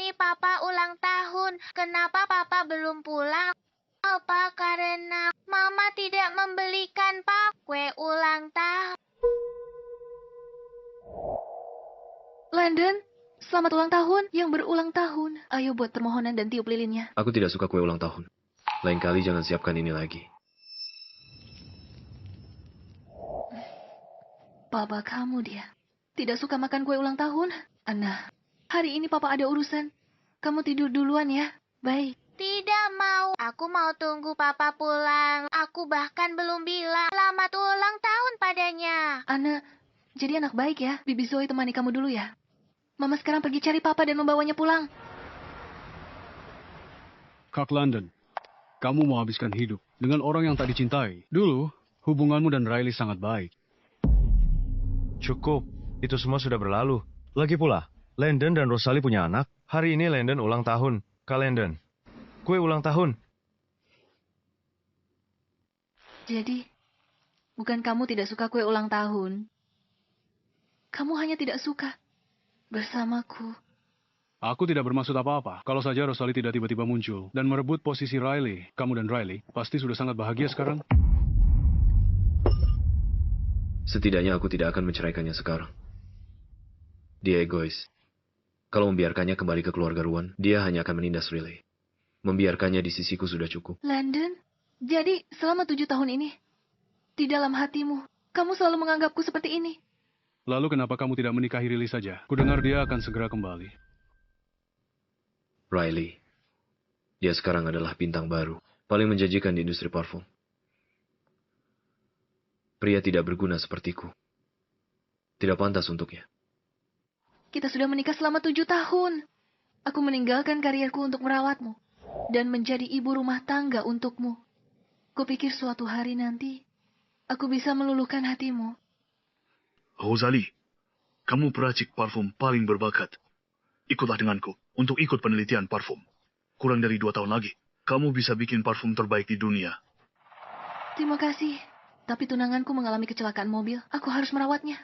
ini Papa ulang tahun. Kenapa Papa belum pulang? Apa karena Mama tidak membelikan Papa kue ulang tahun? Landon, selamat ulang tahun yang berulang tahun. Ayo buat permohonan dan tiup lilinnya. Aku tidak suka kue ulang tahun. Lain kali jangan siapkan ini lagi. Papa kamu dia. Tidak suka makan kue ulang tahun? Anna, hari ini Papa ada urusan. Kamu tidur duluan ya. Baik. Tidak mau. Aku mau tunggu Papa pulang. Aku bahkan belum bilang selamat ulang tahun padanya. Anna, jadi anak baik ya. Bibi Zoe temani kamu dulu ya. Mama sekarang pergi cari Papa dan membawanya pulang. Kak London, kamu mau habiskan hidup dengan orang yang tak dicintai. Dulu, hubunganmu dan Riley sangat baik. Cukup, itu semua sudah berlalu. Lagi pula, Landon dan Rosalie punya anak. Hari ini Landon ulang tahun. Kak Landon, kue ulang tahun. Jadi, bukan kamu tidak suka kue ulang tahun. Kamu hanya tidak suka bersamaku. Aku tidak bermaksud apa-apa. Kalau saja Rosalie tidak tiba-tiba muncul dan merebut posisi Riley, kamu dan Riley pasti sudah sangat bahagia sekarang. Setidaknya aku tidak akan menceraikannya sekarang. Dia egois. Kalau membiarkannya kembali ke keluarga Ruan, dia hanya akan menindas Riley. Membiarkannya di sisiku sudah cukup. Landon, jadi selama 7 tahun ini, di dalam hatimu, kamu selalu menganggapku seperti ini. Lalu kenapa kamu tidak menikahi Riley saja? Kudengar dia akan segera kembali. Riley. Dia sekarang adalah bintang baru. Paling menjanjikan di industri parfum. Pria tidak berguna sepertiku. Tidak pantas untuknya. Kita sudah menikah selama 7 tahun. Aku meninggalkan karirku untuk merawatmu. Dan menjadi ibu rumah tangga untukmu. Kupikir suatu hari nanti, aku bisa meluluhkan hatimu. Rosalie, kamu peracik parfum paling berbakat. Ikutlah denganku untuk ikut penelitian parfum. Kurang dari 2 tahun lagi, kamu bisa bikin parfum terbaik di dunia. Terima kasih. Tapi tunanganku mengalami kecelakaan mobil. Aku harus merawatnya.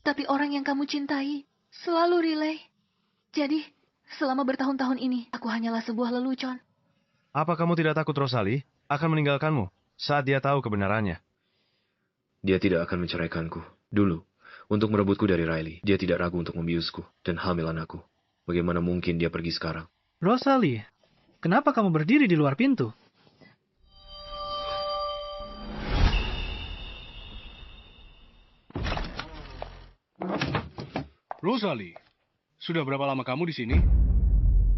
Tapi orang yang kamu cintai selalu Riley. Jadi, selama bertahun-tahun ini, aku hanyalah sebuah lelucon. Apa kamu tidak takut Rosalie akan meninggalkanmu saat dia tahu kebenarannya? Dia tidak akan menceraikanku. Dulu, untuk merebutku dari Riley, dia tidak ragu untuk membiusku dan hamil anakku. Bagaimana mungkin dia pergi sekarang? Rosalie, kenapa kamu berdiri di luar pintu? Rosalie, sudah berapa lama kamu di sini?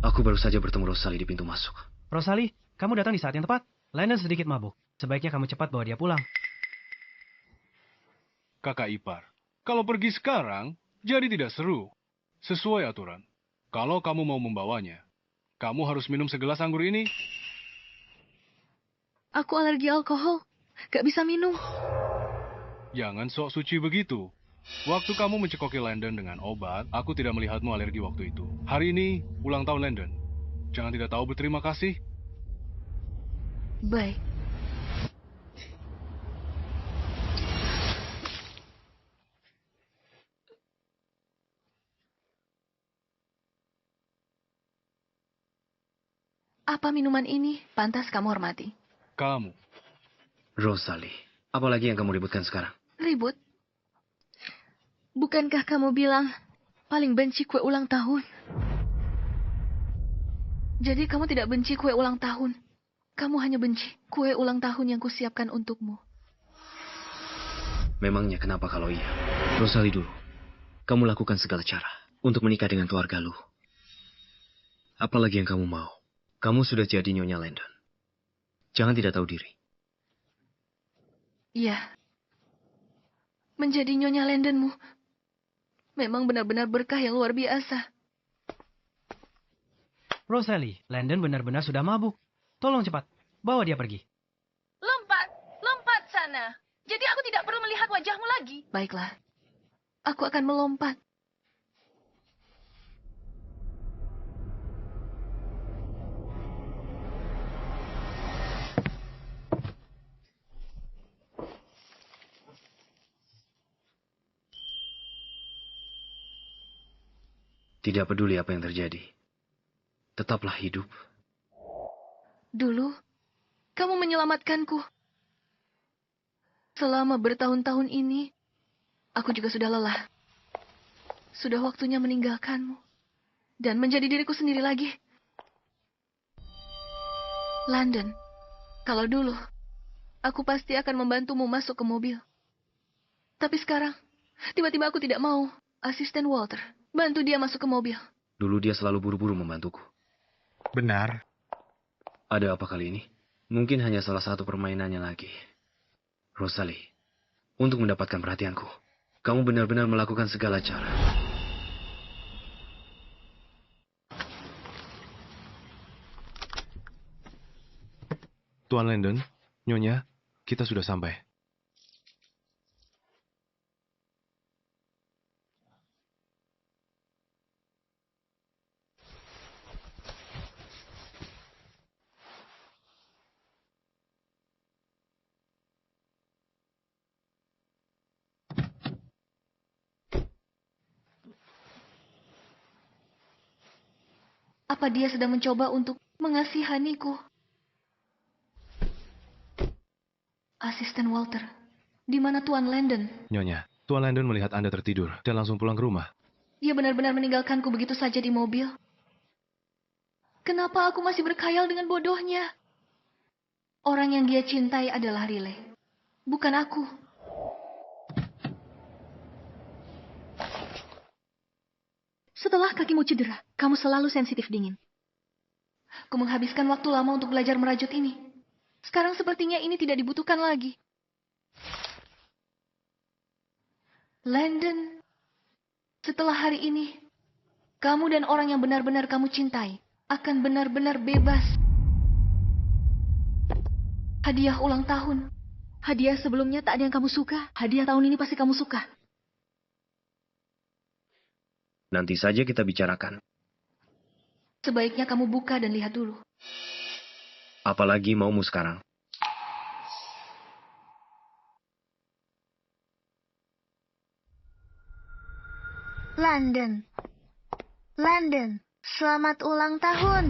Aku baru saja bertemu Rosalie di pintu masuk. Rosalie, kamu datang di saat yang tepat. Landon sedikit mabuk. Sebaiknya kamu cepat bawa dia pulang. Kakak ipar, kalau pergi sekarang, jadi tidak seru. Sesuai aturan. Kalau kamu mau membawanya, kamu harus minum segelas anggur ini. Aku alergi alkohol. Gak bisa minum. Jangan sok suci begitu. Waktu kamu mencekoki Landon dengan obat, aku tidak melihatmu alergi waktu itu. Hari ini, ulang tahun Landon. Jangan tidak tahu berterima kasih. Baik. Apa minuman ini pantas kamu hormati? Kamu. Rosalie, apalagi yang kamu ributkan sekarang? Ribut? Bukankah kamu bilang paling benci kue ulang tahun? Jadi kamu tidak benci kue ulang tahun. Kamu hanya benci kue ulang tahun yang kusiapkan untukmu. Memangnya kenapa kalau iya? Rosalie dulu, kamu lakukan segala cara untuk menikah dengan keluarga lu. Apalagi yang kamu mau? Kamu sudah jadi Nyonya Landon. Jangan tidak tahu diri. Iya. Menjadi Nyonya Landonmu memang benar-benar berkah yang luar biasa. Rosalie, Landon benar-benar sudah mabuk. Tolong cepat, bawa dia pergi. Lompat sana. Jadi aku tidak perlu melihat wajahmu lagi. Baiklah. Aku akan melompat. Tidak peduli apa yang terjadi. Tetaplah hidup. Dulu, kamu menyelamatkanku. Selama bertahun-tahun ini, aku juga sudah lelah. Sudah waktunya meninggalkanmu. Dan menjadi diriku sendiri lagi. London, kalau dulu, aku pasti akan membantumu masuk ke mobil. Tapi sekarang, tiba-tiba aku tidak mau. Asisten Walter, bantu dia masuk ke mobil. Dulu dia selalu buru-buru membantuku. Benar. Ada apa kali ini? Mungkin hanya salah satu permainannya lagi. Rosalie, untuk mendapatkan perhatianku, kamu benar-benar melakukan segala cara. Tuan Landon, Nyonya, kita sudah sampai. Apa dia sedang mencoba untuk mengasihaniku? Asisten Walter, di mana Tuan Landon? Nyonya, Tuan Landon melihat Anda tertidur dan langsung pulang ke rumah. Dia benar-benar meninggalkanku begitu saja di mobil. Kenapa aku masih berkhayal dengan bodohnya? Orang yang dia cintai adalah Riley, bukan aku. Setelah kakimu cedera, kamu selalu sensitif dingin. Aku menghabiskan waktu lama untuk belajar merajut ini. Sekarang sepertinya ini tidak dibutuhkan lagi. Landon, setelah hari ini, kamu dan orang yang benar-benar kamu cintai akan benar-benar bebas. Hadiah ulang tahun. Hadiah sebelumnya tak ada yang kamu suka. Hadiah tahun ini pasti kamu suka. Nanti saja kita bicarakan. Sebaiknya kamu buka dan lihat dulu. Apalagi maumu sekarang? London. London, selamat ulang tahun.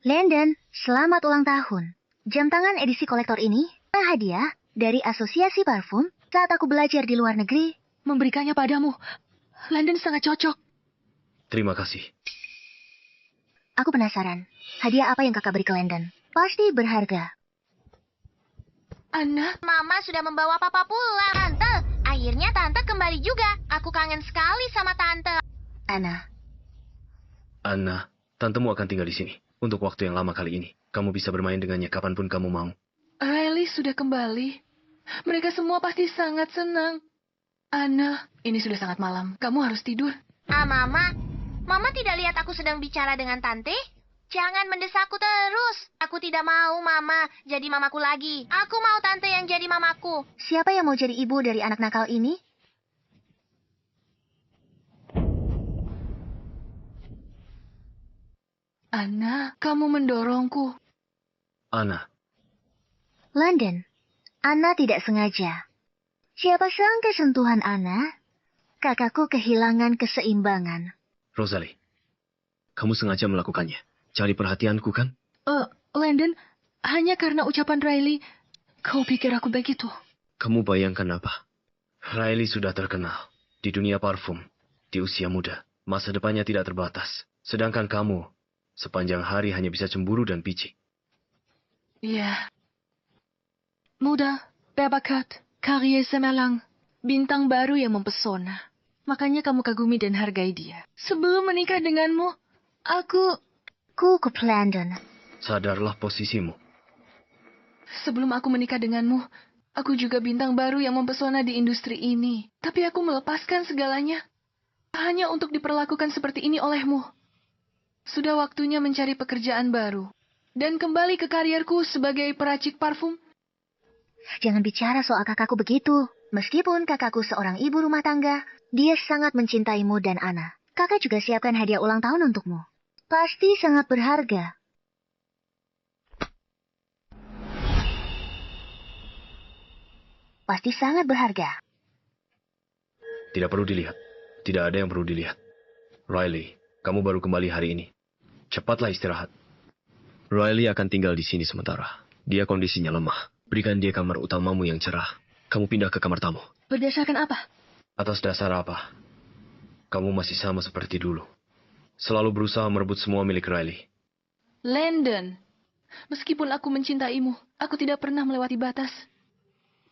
Landon, selamat ulang tahun. Jam tangan edisi kolektor ini hadiah dari Asosiasi Parfum saat aku belajar di luar negeri. Memberikannya padamu. Landon sangat cocok. Terima kasih. Aku penasaran, hadiah apa yang kakak beri ke Landon? Pasti berharga. Anna, Mama sudah membawa papa pulang. Tante, akhirnya tante kembali juga. Aku kangen sekali sama tante. Anna, tantemu akan tinggal di sini untuk waktu yang lama kali ini. Kamu bisa bermain dengannya kapanpun kamu mau. Riley sudah kembali. Mereka semua pasti sangat senang. Anna, ini sudah sangat malam. Kamu harus tidur. Mama tidak lihat aku sedang bicara dengan tante? Jangan mendesakku terus. Aku tidak mau Mama jadi mamaku lagi. Aku mau tante yang jadi mamaku. Siapa yang mau jadi ibu dari anak nakal ini? Anna, kamu mendorongku. Anna, Landon, Anna tidak sengaja. Siapa sangka sentuhan Anna, kakakku kehilangan keseimbangan. Rosalie, kamu sengaja melakukannya. Cari perhatianku kan? Landon, hanya karena ucapan Riley, kau pikir aku begitu? Kamu bayangkan apa? Riley sudah terkenal di dunia parfum. Di usia muda, masa depannya tidak terbatas. Sedangkan kamu, sepanjang hari hanya bisa cemburu dan picik. Iya, Muda, berbakat, karir cemerlang, bintang baru yang mempesona. Makanya kamu kagumi dan hargai dia. sebelum menikah denganmu, aku... Kukup Landon. Sadarlah posisimu. Sebelum aku menikah denganmu, aku juga bintang baru yang mempesona di industri ini. Tapi aku melepaskan segalanya. Hanya untuk diperlakukan seperti ini olehmu. Sudah waktunya mencari pekerjaan baru. Dan kembali ke karierku sebagai peracik parfum. Jangan bicara soal kakakku begitu. Meskipun kakakku seorang ibu rumah tangga, dia sangat mencintaimu dan Anna. Kakak juga siapkan hadiah ulang tahun untukmu. Pasti sangat berharga. Pasti sangat berharga. Tidak perlu dilihat. Tidak ada yang perlu dilihat. Riley, kamu baru kembali hari ini. Cepatlah istirahat. Riley akan tinggal di sini sementara. Dia kondisinya lemah. Berikan dia kamar utamamu yang cerah. Kamu pindah ke kamar tamu. Berdasarkan apa? Atas dasar apa? Kamu masih sama seperti dulu. Selalu berusaha merebut semua milik Riley. Landon, meskipun aku mencintaimu, aku tidak pernah melewati batas.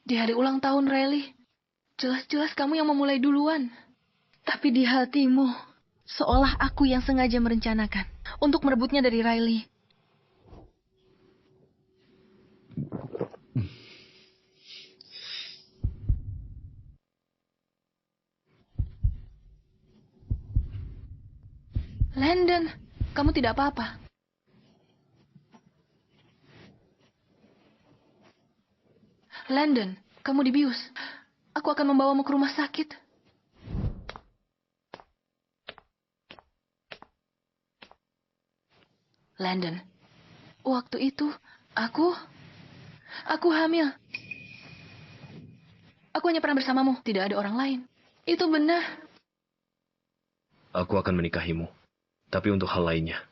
Di hari ulang tahun Riley, jelas-jelas kamu yang memulai duluan. Tapi di hatimu, seolah aku yang sengaja merencanakan untuk merebutnya dari Riley. Landon, kamu tidak apa-apa. Landon, kamu dibius. Aku akan membawamu ke rumah sakit. Landon, waktu itu aku hamil. Aku hanya pernah bersamamu, tidak ada orang lain. Itu benar. Aku akan menikahimu. Tapi untuk hal lainnya.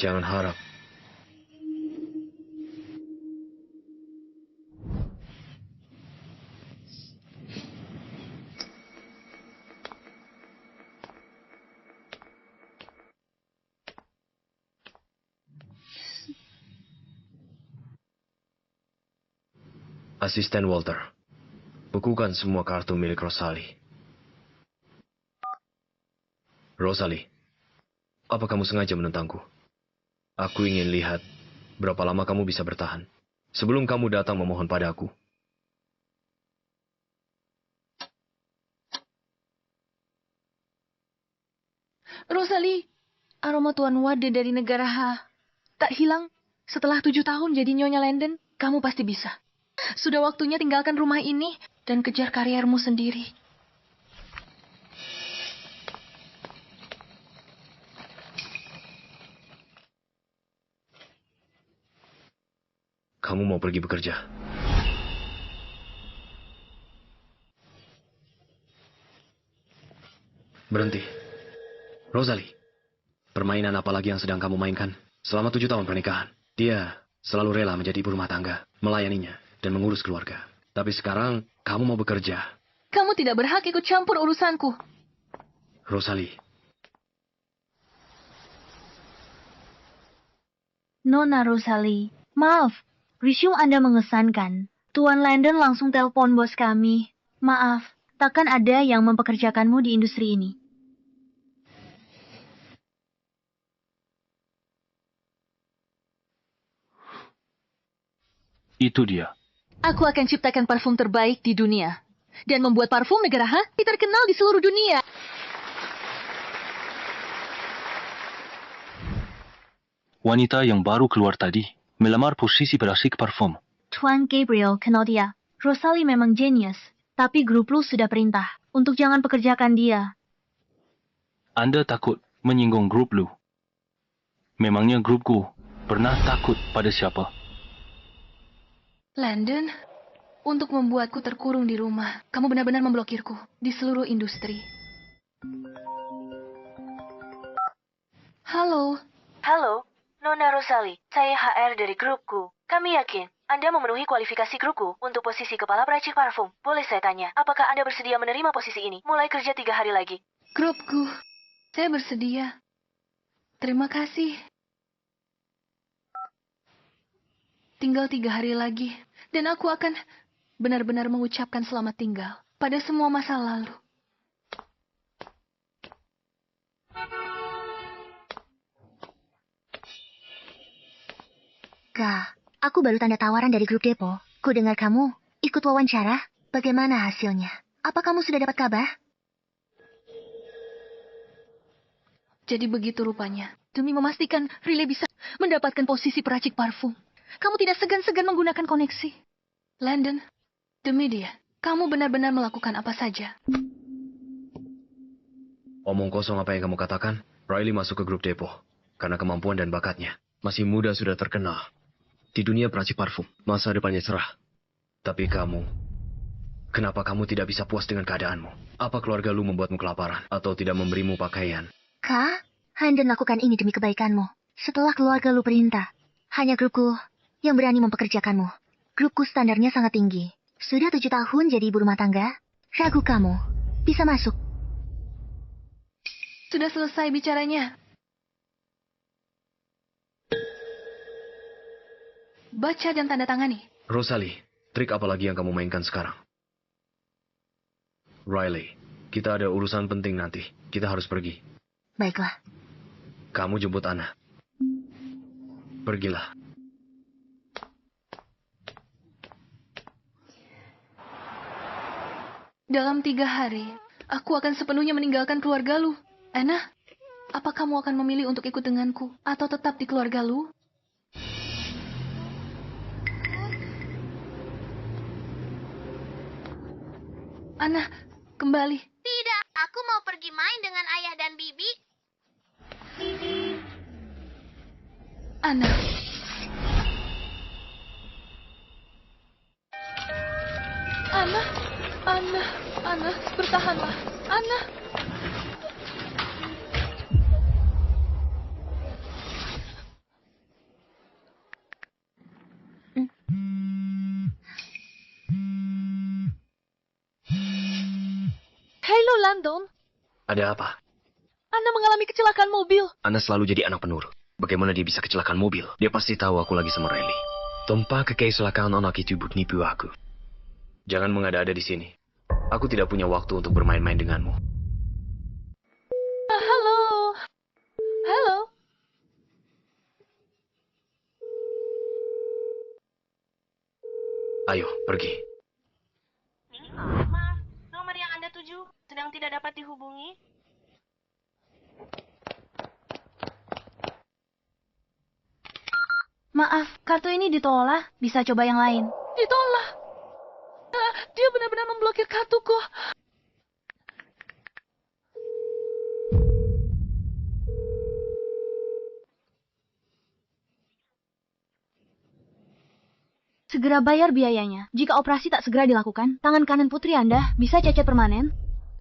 Jangan harap. Asisten Walter, bukukan semua kartu milik Rosalie. Rosalie, apa kamu sengaja menentangku? Aku ingin lihat berapa lama kamu bisa bertahan sebelum kamu datang memohon padaku. Rosalie, aroma Tuan Wade dari negara H tak hilang. Setelah 7 tahun jadi Nyonya Landon, kamu pasti bisa. Sudah waktunya tinggalkan rumah ini dan kejar kariermu sendiri. Kamu mau pergi bekerja? Berhenti. Rosalie, permainan apa lagi yang sedang kamu mainkan? Selama 7 tahun pernikahan, dia selalu rela menjadi ibu rumah tangga, melayaninya, dan mengurus keluarga. Tapi sekarang, kamu mau bekerja. Kamu tidak berhak ikut campur urusanku. Rosalie. Nona Rosalie, maaf. Resume Anda mengesankan. Tuan Landon langsung telepon bos kami. Maaf, takkan ada yang mempekerjakanmu di industri ini. Itu dia. Aku akan ciptakan parfum terbaik di dunia. Dan membuat parfum negara H terkenal di seluruh dunia. Wanita yang baru keluar tadi melamar posisi perasik parfum. Tuan Gabriel kenal dia. Rosalie memang jenius. Tapi grup lu sudah perintah untuk jangan pekerjakan dia. Anda takut menyinggung grup lu. Memangnya grupku pernah takut pada siapa? Landon, untuk membuatku terkurung di rumah, kamu benar-benar memblokirku di seluruh industri. Halo. Halo, Nona Rosalie. Saya HR dari grupku. Kami yakin Anda memenuhi kualifikasi grupku untuk posisi kepala peracik parfum. Boleh saya tanya, apakah Anda bersedia menerima posisi ini? Mulai kerja 3 hari lagi. Grupku, saya bersedia. Terima kasih. Tinggal 3 hari lagi, dan aku akan benar-benar mengucapkan selamat tinggal pada semua masa lalu. Kak, aku baru tanda tawaran dari grup Depo. Ku dengar kamu ikut wawancara. Bagaimana hasilnya? Apa kamu sudah dapat kabar? Jadi begitu rupanya. Demi memastikan Riley bisa mendapatkan posisi peracik parfum, kamu tidak segan-segan menggunakan koneksi. Landon, demi dia, kamu benar-benar melakukan apa saja. Omong kosong apa yang kamu katakan? Riley masuk ke grup Depo karena kemampuan dan bakatnya. Masih muda sudah terkenal. Di dunia peracik parfum, masa depannya cerah. Tapi kamu Kenapa kamu tidak bisa puas dengan keadaanmu? Apa keluarga lu membuatmu kelaparan atau tidak memberimu pakaian? Kak, Handon lakukan ini demi kebaikanmu. Setelah keluarga lu perintah, hanya grupku yang berani mempekerjakanmu. Grupku standarnya sangat tinggi. Sudah 7 tahun jadi ibu rumah tangga. Ragu kamu bisa masuk. Sudah selesai bicaranya. Baca dan tanda tangani. Rosalie, trik apa lagi yang kamu mainkan sekarang? Riley, kita ada urusan penting nanti. Kita harus pergi. Baiklah. Kamu jemput Anna. Pergilah. Dalam 3 hari, aku akan sepenuhnya meninggalkan keluarga lu. Anna, apa kamu akan memilih untuk ikut denganku atau tetap di keluarga lu? Anna, kembali. Tidak, aku mau pergi main dengan ayah dan bibi. Anna. Anna, bertahanlah. Anna. Halo, Landon. Ada apa? Anna mengalami kecelakaan mobil. Anna selalu jadi anak penurut. Bagaimana dia bisa kecelakaan mobil? Dia pasti tahu aku lagi sama Riley. Tanpa kecelakaan anak itu buat nipu aku. Jangan mengada-ada di sini. Aku tidak punya waktu untuk bermain-main denganmu. Halo. Halo. Ayo, pergi. Maaf, nomor yang Anda tuju sedang tidak dapat dihubungi. Maaf, kartu ini ditolak. Bisa coba yang lain. Ditolak. Dia benar-benar memblokir kartuku. Segera bayar biayanya. Jika operasi tak segera dilakukan, tangan kanan putri Anda bisa cacat permanen.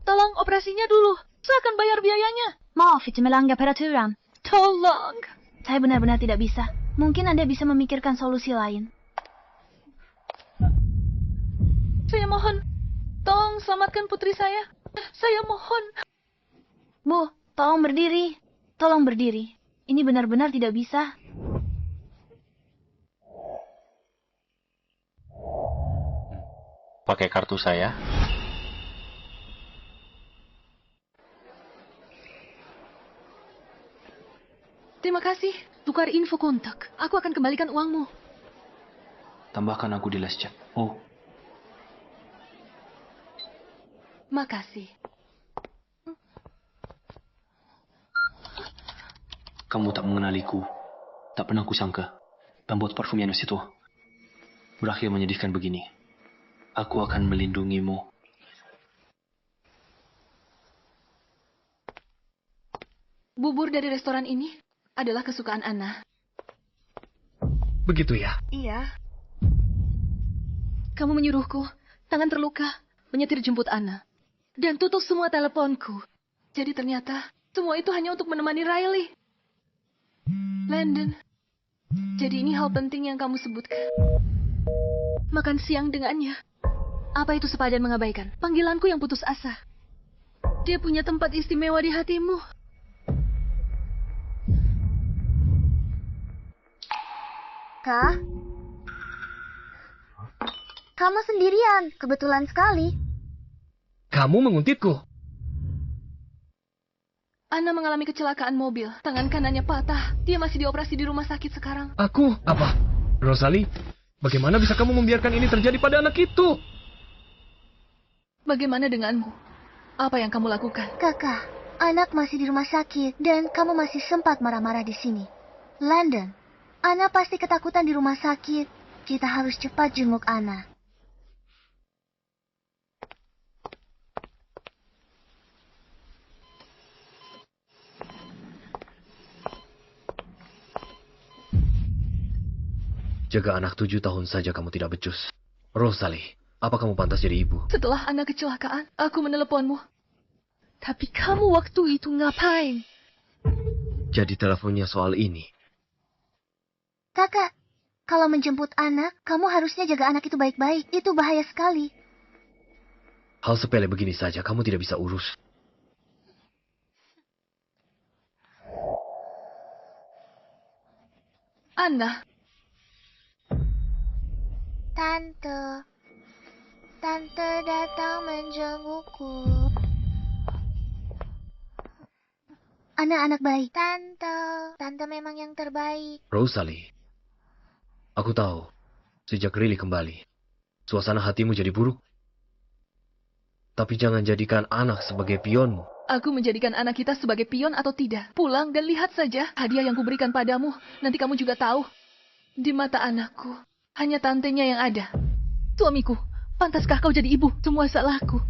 Tolong operasinya dulu. Saya akan bayar biayanya. Maaf, itu melanggar peraturan. Tolong. Saya benar-benar tidak bisa. Mungkin Anda bisa memikirkan solusi lain. Saya mohon. Tolong selamatkan putri saya. Saya mohon. Bu, tolong berdiri. Tolong berdiri. Ini benar-benar tidak bisa. Pakai kartu saya. Terima kasih. Tukar info kontak. Aku akan kembalikan uangmu. Tambahkan aku di les chat. Oh, Makasih. kamu tak mengenaliku. Tak pernah kusangka. Pembuat parfum yang itu berakhir menyedihkan begini. Aku akan melindungimu. Bubur dari restoran ini adalah kesukaan Anna. Begitu ya? Iya. Kamu menyuruhku, tangan terluka, menyetir jemput Anna. Dan tutup semua teleponku. Jadi ternyata semua itu hanya untuk menemani Riley. Landon, jadi ini hal penting yang kamu sebutkan. Makan siang dengannya. Apa itu sepadan mengabaikan? Panggilanku yang putus asa. Dia punya tempat istimewa di hatimu. Kak? Kamu sendirian, kebetulan sekali. Kamu menguntitku. Anna mengalami kecelakaan mobil. Tangan kanannya patah. Dia masih dioperasi di rumah sakit sekarang. Aku? Apa? Rosalie, bagaimana bisa kamu membiarkan ini terjadi pada anak itu? Bagaimana denganmu? Apa yang kamu lakukan? Kakak, anak masih di rumah sakit dan kamu masih sempat marah-marah di sini. Landon, Anna pasti ketakutan di rumah sakit. Kita harus cepat jenguk Anna. Jaga anak 7 tahun saja kamu tidak becus. Rosalie, Apa kamu pantas jadi ibu? Setelah anak kecelakaan, aku meneleponmu. Tapi kamu waktu itu ngapain? Jadi teleponnya soal ini. Kakak, kalau menjemput anak, kamu harusnya jaga anak itu baik-baik. Itu bahaya sekali. Hal sepele begini saja kamu tidak bisa urus. Anna, Tante datang menjengukku. Anak-anak baik. Tante memang yang terbaik. Rosalie, aku tahu, sejak Riley kembali, suasana hatimu jadi buruk. Tapi jangan jadikan anak sebagai pionmu. aku menjadikan anak kita sebagai pion atau tidak. Pulang dan lihat saja hadiah yang kuberikan padamu. Nanti kamu juga tahu. Di mata anakku, hanya tantenya yang ada. Suamiku, pantaskah kau jadi ibu? Semua salahku.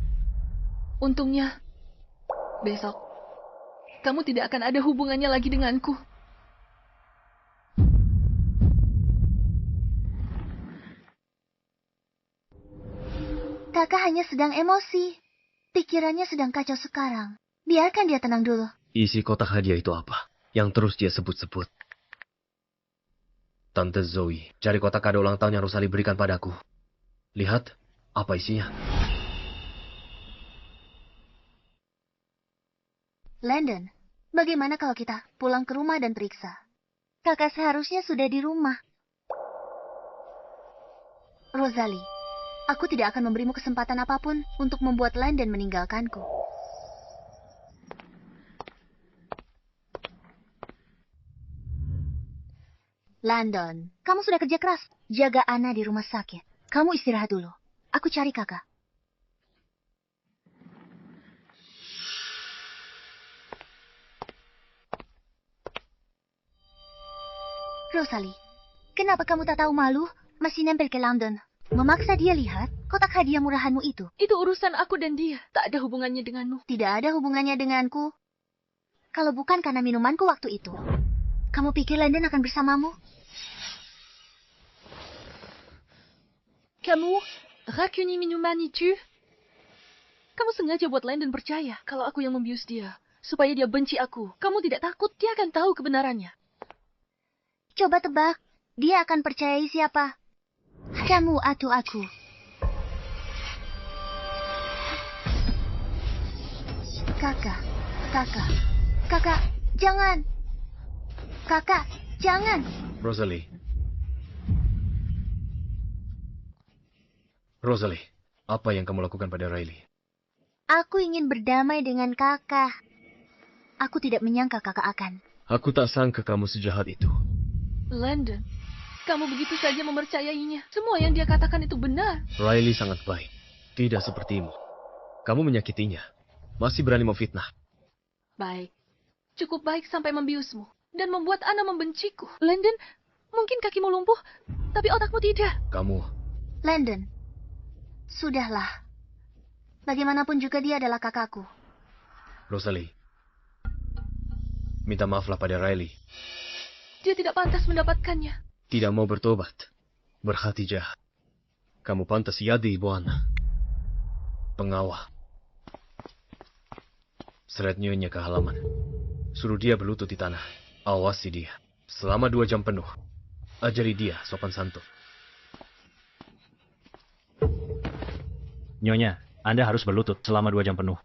Untungnya, besok, kamu tidak akan ada hubungannya lagi denganku. Kakak hanya sedang emosi. Pikirannya sedang kacau sekarang. Biarkan dia tenang dulu. Isi kotak hadiah itu apa? Yang terus dia sebut-sebut. Tante Zoe, cari kotak kado ulang tahun yang Rosalie berikan padaku. Lihat, apa isinya? Landon, bagaimana kalau kita pulang ke rumah dan periksa? Kakak seharusnya sudah di rumah. Rosalie, aku tidak akan memberimu kesempatan apapun untuk membuat Landon meninggalkanku. Landon, kamu sudah kerja keras. Jaga Anna di rumah sakit. Kamu istirahat dulu. Aku cari kakak. Rosalie, kenapa kamu tak tahu malu? Masih nempel ke London. Memaksa dia lihat kotak hadiah murahanmu itu. Itu urusan aku dan dia. Tak ada hubungannya denganmu. Tidak ada hubungannya denganku. Kalau bukan karena minumanku waktu itu. Kamu pikir Landon akan bersamamu? Kamu, rancuni minuman itu? Kamu sengaja buat Landon percaya kalau aku yang membius dia. Supaya dia benci aku. Kamu tidak takut dia akan tahu kebenarannya. Coba tebak, dia akan percayai siapa? Kamu atau aku? Kakak, jangan. Kakak, jangan. Rosalie, apa yang kamu lakukan pada Riley? Aku ingin berdamai dengan kakak. Aku tidak menyangka kakak akan. Aku tak sangka kamu sejahat itu. Landon, kamu begitu saja mempercayainya. Semua yang dia katakan itu benar. Riley sangat baik. Tidak sepertimu. Kamu menyakitinya. Masih berani memfitnah. Baik. Cukup baik sampai membiusmu. Dan membuat Anna membenciku. Landon, mungkin kakimu lumpuh, tapi otakmu tidak. Kamu... Landon, sudahlah. Bagaimanapun juga dia adalah kakakku. Rosalie, minta maaflah pada Riley. Dia tidak pantas mendapatkannya. Tidak mau bertobat. Berhati jahat. Kamu pantas jadi ibu Anna. Pengawal. Seret nyonya ke halaman. Suruh dia berlutut di tanah. Awasi dia. Selama 2 jam penuh. Ajari dia sopan santun. Nyonya, Anda harus berlutut selama 2 jam penuh.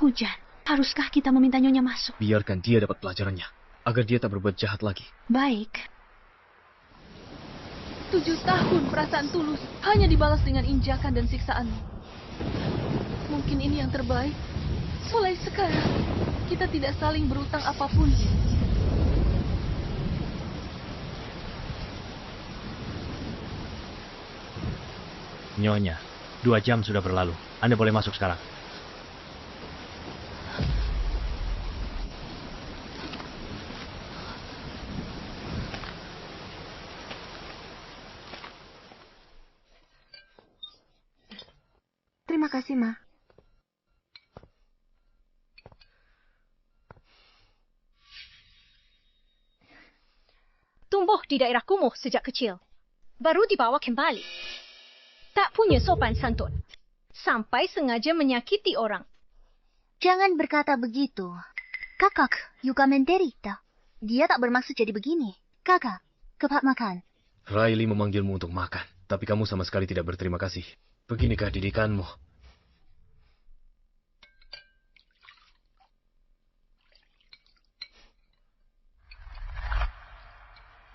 Hujan. Haruskah kita meminta Nyonya masuk? Biarkan dia dapat pelajarannya. Agar dia tak berbuat jahat lagi. Baik. 7 tahun perasaan tulus hanya dibalas dengan injakan dan siksaanmu. Mungkin ini yang terbaik. Mulai sekarang, kita tidak saling berutang apapun. Nyonya, 2 jam sudah berlalu. Anda boleh masuk sekarang. Terima kasih, Ma. di daerah kumuh sejak kecil. Baru dibawa kembali. Tak punya sopan santun. Sampai sengaja menyakiti orang. Jangan berkata begitu. Kakak, Yuka menderita. Dia tak bermaksud jadi begini. Kakak, cepat makan. Riley memanggilmu untuk makan, tapi kamu sama sekali tidak berterima kasih. Beginikah didikanmu?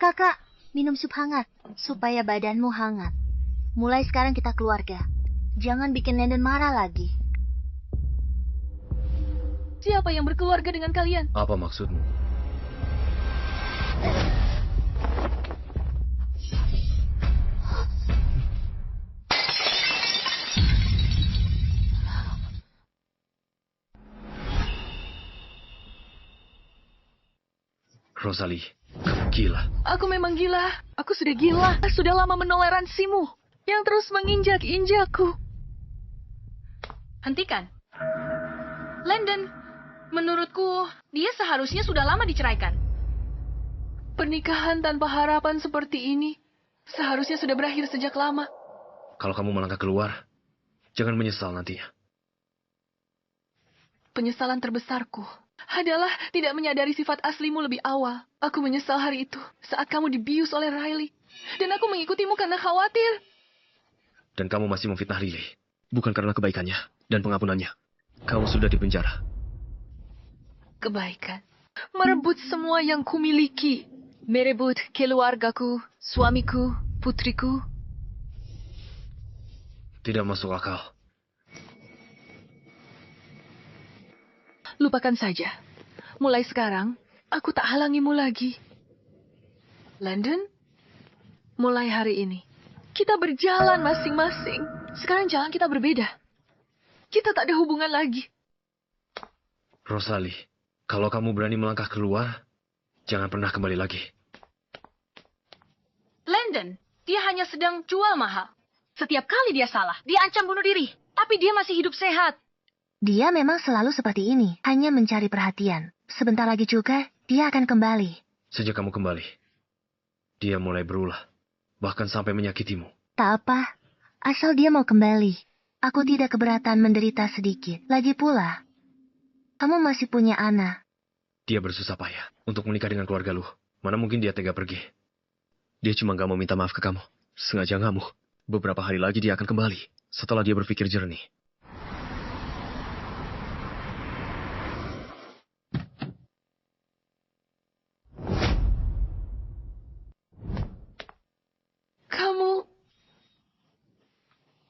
Kakak, minum sup hangat, supaya badanmu hangat. Mulai sekarang kita keluarga. Jangan bikin Landon marah lagi. Siapa yang berkeluarga dengan kalian? Apa maksudmu? Rosalie, kamu gila. Aku memang gila. Aku sudah gila. Sudah lama menoleransimu yang terus menginjak-injakku. Hentikan. Landon, menurutku dia seharusnya sudah lama diceraikan. Pernikahan tanpa harapan seperti ini seharusnya sudah berakhir sejak lama. Kalau kamu melangkah keluar, jangan menyesal nantinya. Penyesalan terbesarku adalah tidak menyadari sifat aslimu lebih awal. Aku menyesal hari itu saat kamu dibius oleh Riley. Dan aku mengikutimu karena khawatir. Dan kamu masih memfitnah Riley. Bukan karena kebaikannya dan pengampunannya. Kamu sudah dipenjara. Kebaikan. Merebut semua yang kumiliki. Merebut keluargaku, suamiku, putriku. Tidak masuk akal. Lupakan saja. Mulai sekarang, aku tak halangimu lagi. Landon, mulai hari ini, kita berjalan masing-masing. Sekarang jalan kita berbeda. Kita tak ada hubungan lagi. Rosalie, kalau kamu berani melangkah keluar, jangan pernah kembali lagi. Landon, dia hanya sedang jual mahal. Setiap kali dia salah, dia ancam bunuh diri. Tapi dia masih hidup sehat. Dia memang selalu seperti ini, hanya mencari perhatian. Sebentar lagi juga, dia akan kembali. Sejak kamu kembali, dia mulai berulah, bahkan sampai menyakitimu. Tak apa, asal dia mau kembali. Aku tidak keberatan menderita sedikit. Lagi pula, kamu masih punya anak. Dia bersusah payah untuk menikah dengan keluarga lu. Mana mungkin dia tega pergi. Dia cuma gak mau minta maaf ke kamu. Sengaja ngamuk. Beberapa hari lagi dia akan kembali, setelah dia berpikir jernih.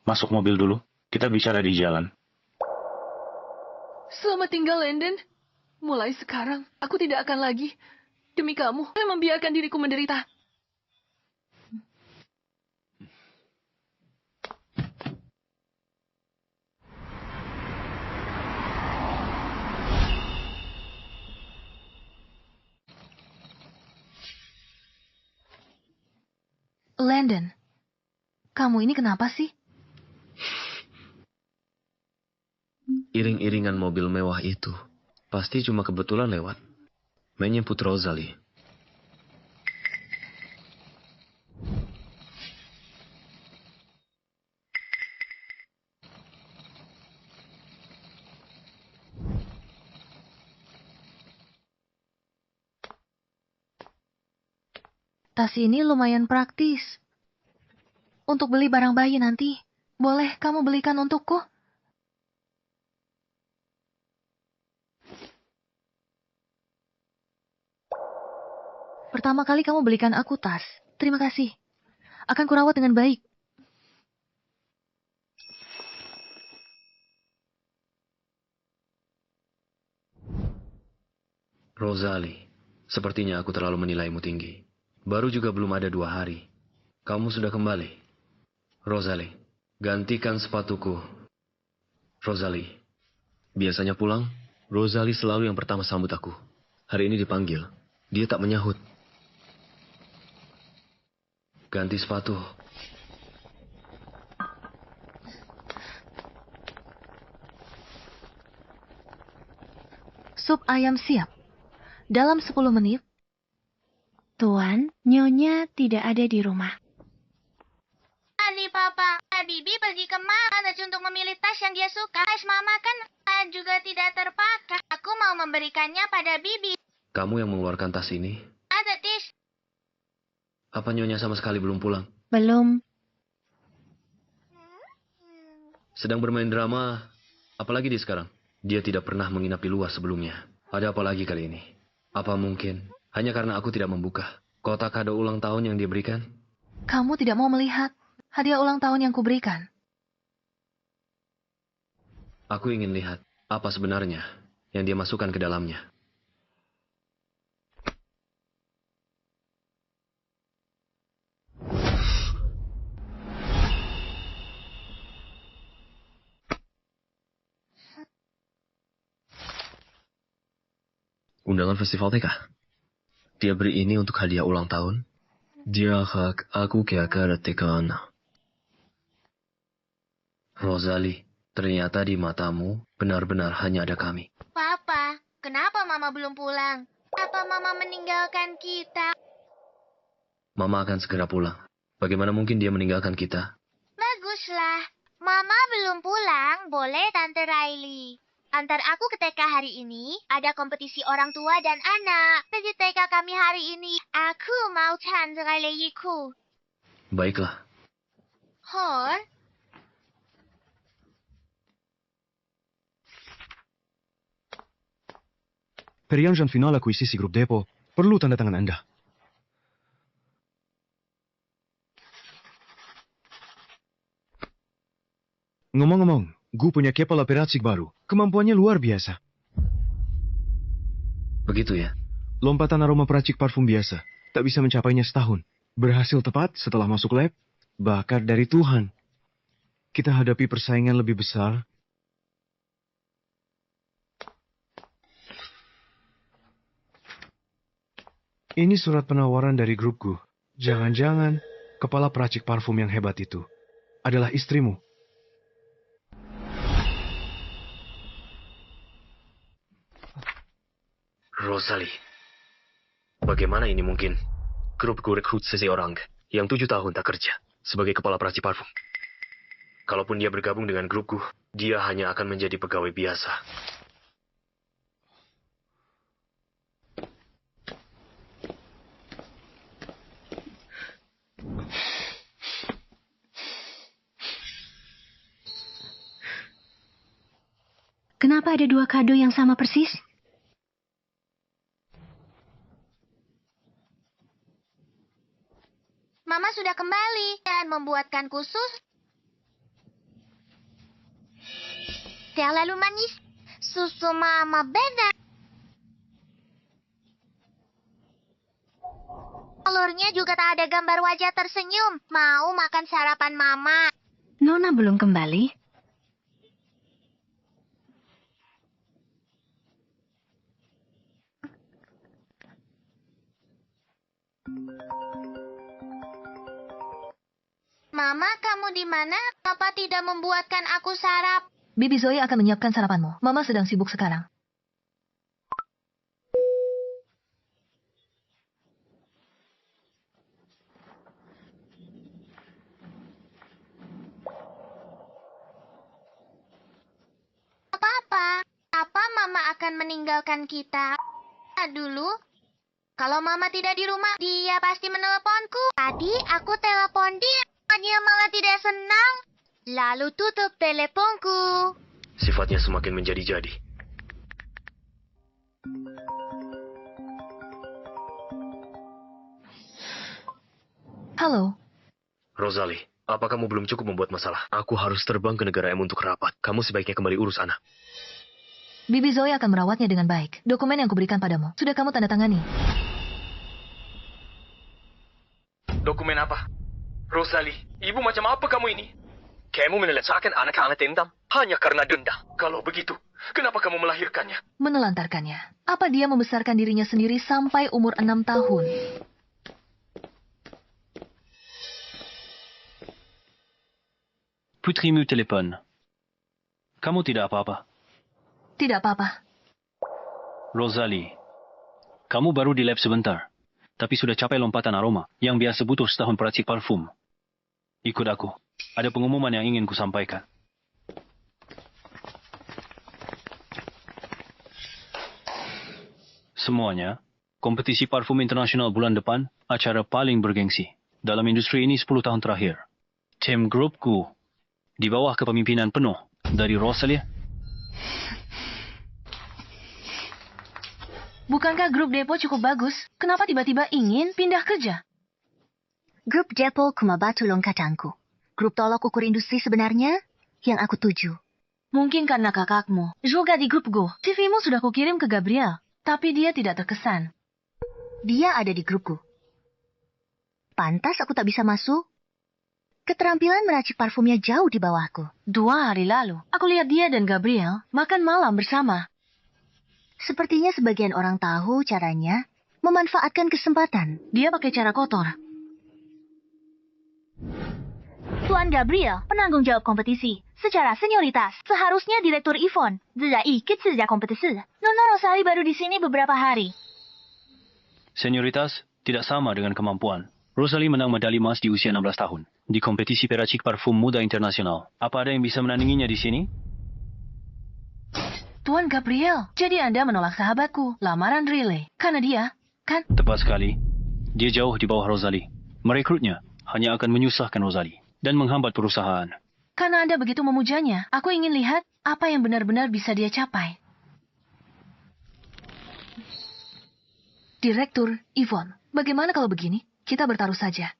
Masuk mobil dulu. Kita bicara di jalan. Selamat tinggal, Landon. Mulai sekarang, aku tidak akan lagi, demi kamu, membiarkan diriku menderita. Landon, kamu ini kenapa sih? Iring-iringan mobil mewah itu pasti cuma kebetulan lewat. Menyebut Rosalie. Tas ini lumayan praktis. Untuk beli barang bayi nanti, boleh kamu belikan untukku? Pertama kali kamu belikan aku tas. Terima kasih. Akan kurawat dengan baik. Rosalie, sepertinya aku terlalu menilaimu tinggi. Baru juga belum ada 2 hari. Kamu sudah kembali. Rosalie, gantikan sepatuku. Rosalie, biasanya pulang, Rosalie selalu yang pertama sambut aku. Hari ini dipanggil, dia tak menyahut. Ganti sepatu. Sup ayam siap. Dalam 10 menit. Tuan, Nyonya tidak ada di rumah. Ali, Papa. Bibi pergi ke mana untuk memilih tas yang dia suka? Tas Mama kan juga tidak terpakai. Aku mau memberikannya pada Bibi. Kamu yang mengeluarkan tas ini? Ada tis. Apa Nyonya sama sekali belum pulang? Belum. Sedang bermain drama, apalagi di sekarang. Dia tidak pernah menginap di luar sebelumnya. Ada apa lagi kali ini? Apa mungkin hanya karena aku tidak membuka kotak kado ulang tahun yang dia berikan? Kamu tidak mau melihat hadiah ulang tahun yang kuberikan? Aku ingin lihat apa sebenarnya yang dia masukkan ke dalamnya. Undangan festival TK. Dia beri ini untuk hadiah ulang tahun. Dia hak aku kira-kira TK. Rosalie, ternyata di matamu benar-benar hanya ada kami. Papa, kenapa Mama belum pulang? Apa Mama meninggalkan kita? Mama akan segera pulang. Bagaimana mungkin dia meninggalkan kita? Baguslah. Mama belum pulang, boleh Tante Riley. Antar aku ke TK hari ini, ada kompetisi orang tua dan anak. Pergi TK kami hari ini, aku mau Tante Riley ikut. Baiklah. Hor? Perjanjian final akuisisi grup Depo perlu tanda tangan Anda. Ngomong-ngomong, gue punya kepala peracik baru. Kemampuannya luar biasa. Begitu ya? Lompatan aroma peracik parfum biasa. Tak bisa mencapainya setahun. Berhasil tepat setelah masuk lab. Bakat dari Tuhan. Kita hadapi persaingan lebih besar. Ini surat penawaran dari grupku. Jangan-jangan kepala peracik parfum yang hebat itu adalah istrimu. Rosalie, bagaimana ini mungkin? Grupku rekrut seseorang yang 7 tahun tak kerja sebagai kepala peracik parfum. Kalaupun dia bergabung dengan grupku, dia hanya akan menjadi pegawai biasa. Kenapa ada 2 kado yang sama persis? Mama sudah kembali dan membuatkan khusus. Terlalu manis. Susu Mama beda. Telurnya juga tak ada gambar wajah tersenyum. Mau makan sarapan Mama. Nona belum kembali. Mama, kamu di mana? Papa tidak membuatkan aku sarap. Bibi Zoe akan menyiapkan sarapanmu. Mama sedang sibuk sekarang. Papa, apa Mama akan meninggalkan kita? Dulu, kalau Mama tidak di rumah, dia pasti meneleponku. Tadi aku telepon dia malah tidak senang. Lalu tutup teleponku. Sifatnya semakin menjadi-jadi. Halo. Rosalie, apa kamu belum cukup membuat masalah? Aku harus terbang ke negara M untuk rapat. Kamu sebaiknya kembali urus anak. Bibi Zoe akan merawatnya dengan baik. Dokumen yang kuberikan padamu, sudah kamu tanda tangani. Dokumen apa? Rosalie, ibu macam apa kamu ini? Kamu menelantarkan anak-anak dendam hanya karena dendam. Kalau begitu, kenapa kamu melahirkannya? Menelantarkannya. Apa dia membesarkan dirinya sendiri sampai umur 6 tahun? Putrimu telepon. Kamu tidak apa-apa? Tidak apa-apa. Rosalie, kamu baru di lab sebentar. tapi sudah capai lompatan aroma yang biasa butuh setahun peracik parfum. Ikut aku. Ada pengumuman yang ingin kusampaikan. Semuanya, kompetisi parfum internasional bulan depan, acara paling bergengsi. Dalam industri ini 10 tahun terakhir. Tim grupku, di bawah kepemimpinan penuh dari Rosalie. Bukankah grup Depo cukup bagus? Kenapa tiba-tiba ingin pindah kerja? Grup Depo Kumabatu Longkatangku. Grup tolok ukur industri sebenarnya yang aku tuju. Mungkin karena kakakmu juga di grup Go. CV-mu sudah kukirim ke Gabriel, tapi dia tidak terkesan. Dia ada di grupku. Pantas aku tak bisa masuk. Keterampilan meracik parfumnya jauh di bawahku. 2 hari lalu, aku lihat dia dan Gabriel makan malam bersama. Sepertinya sebagian orang tahu caranya memanfaatkan kesempatan. Dia pakai cara kotor. Tuan Gabriel, penanggung jawab kompetisi. Secara senioritas, seharusnya Direktur Yvonne tidak ikut sejak kompetisi. Nona Rosalie baru di sini beberapa hari. Senioritas tidak sama dengan kemampuan. Rosalie menang medali emas di usia 16 tahun di kompetisi peracik parfum muda internasional. Apa ada yang bisa menandinginya di sini? Tuan Gabriel, jadi Anda menolak sahabatku, lamaran Riley. Karena dia, kan? Tepat sekali. Dia jauh di bawah Rosalie. Merekrutnya hanya akan menyusahkan Rosalie dan menghambat perusahaan. Karena Anda begitu memujanya, aku ingin lihat apa yang benar-benar bisa dia capai. Direktur Yvonne, bagaimana kalau begini? Kita bertaruh saja.